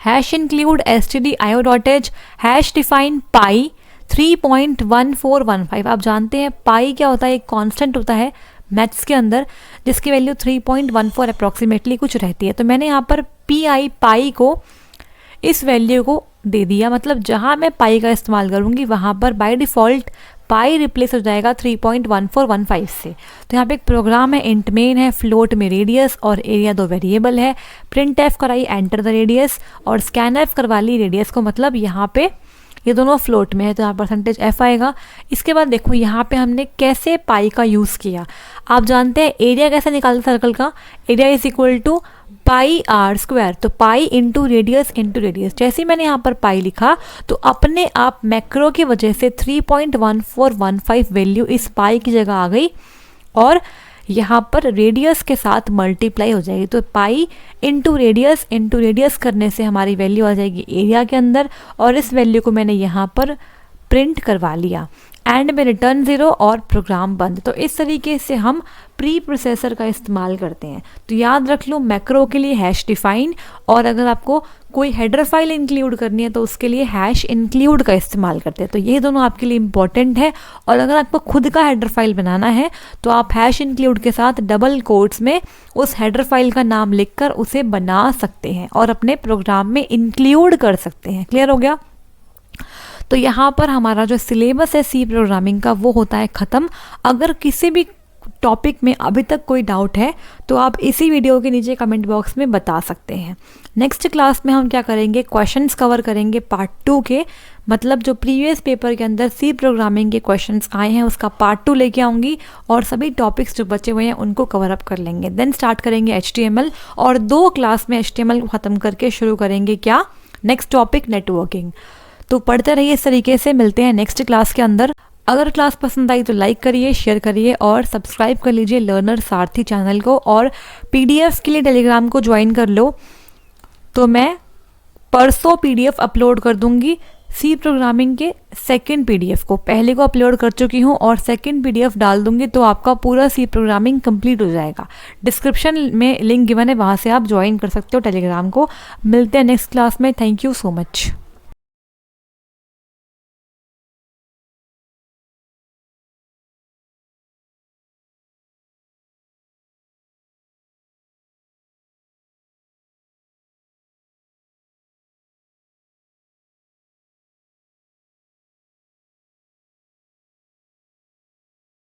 hash include stdio.h, hash define pi 3.1415। आप जानते हैं पाई क्या होता है? एक कांस्टेंट होता है मैथ्स के अंदर जिसकी वैल्यू 3.14 अप्रॉक्सीमेटली कुछ रहती है। तो मैंने यहाँ पर पाई को इस वैल्यू को दे दिया। मतलब जहाँ मैं पाई का इस्तेमाल करूँगी वहाँ पर बाय डिफ़ॉल्ट पाई रिप्लेस हो जाएगा 3.1415 से। तो यहाँ पे एक प्रोग्राम है, इंट मेन है, फ्लोट में रेडियस और एरिया दो वेरिएबल है, प्रिंट एफ कराई एंटर द रेडियस और स्कैन एफ करवा ली रेडियस को। मतलब यहाँ पे ये दोनों फ्लोट में है तो यहाँ %f आएगा। इसके बाद देखो यहाँ पे हमने कैसे पाई का यूज़ किया। आप जानते हैं एरिया कैसे निकालते सर्कल का? Area is equal to pi r square. तो पाई इंटू रेडियस। जैसे ही मैंने यहाँ पर पाई लिखा तो अपने आप मैक्रो की वजह से 3.1415 वैल्यू इस पाई की जगह आ गई और यहाँ पर रेडियस के साथ मल्टीप्लाई हो जाएगी। तो पाई इंटू रेडियस करने से हमारी वैल्यू आ जाएगी एरिया के अंदर और इस वैल्यू को मैंने यहाँ पर प्रिंट करवा लिया। एंड में रिटर्न 0 और प्रोग्राम बंद। तो इस तरीके से हम प्री प्रोसेसर का इस्तेमाल करते हैं। तो याद रख लो, मैक्रो के लिए हैश डिफाइन, और अगर आपको कोई हेडर फाइल इंक्लूड करनी है तो उसके लिए हैश इंक्लूड का इस्तेमाल करते हैं। तो ये दोनों आपके लिए इंपॉर्टेंट है। और अगर आपको खुद का हेडर फाइल बनाना है तो आप हैश इंक्लूड के साथ डबल कोट्स में उस हेडर फाइल का नाम लिखकर उसे बना सकते हैं और अपने प्रोग्राम में इंक्लूड कर सकते हैं। क्लियर हो गया? तो यहाँ पर हमारा जो सिलेबस है सी प्रोग्रामिंग का वो होता है ख़त्म। अगर किसी भी टॉपिक में अभी तक कोई डाउट है तो आप इसी वीडियो के नीचे कमेंट बॉक्स में बता सकते हैं। नेक्स्ट क्लास में हम क्या करेंगे, क्वेश्चंस कवर करेंगे पार्ट 2 के। मतलब जो प्रीवियस पेपर के अंदर सी प्रोग्रामिंग के क्वेश्चंस आए हैं उसका पार्ट 2 लेके आऊँगी और सभी टॉपिक्स जो बचे हुए हैं उनको कवर अप कर लेंगे। देन स्टार्ट करेंगे HTML और 2 क्लास में HTML को ख़त्म करके शुरू करेंगे क्या, नेक्स्ट टॉपिक नेटवर्किंग। तो पढ़ते रहिए इस तरीके से। मिलते हैं नेक्स्ट क्लास के अंदर। अगर क्लास पसंद आई तो लाइक करिए, शेयर करिए और सब्सक्राइब कर लीजिए लर्नर सारथी चैनल को। और PDF के लिए टेलीग्राम को ज्वाइन कर लो। तो मैं परसों PDF अपलोड कर दूंगी सी प्रोग्रामिंग के सेकंड PDF को। पहले को अपलोड कर चुकी हूँ और सेकंड PDF डाल दूंगी तो आपका पूरा सी प्रोग्रामिंग कंप्लीट हो जाएगा। डिस्क्रिप्शन में लिंक गिवन है, वहाँ से आप ज्वाइन कर सकते हो टेलीग्राम को। मिलते हैं नेक्स्ट क्लास में। Thank you so much.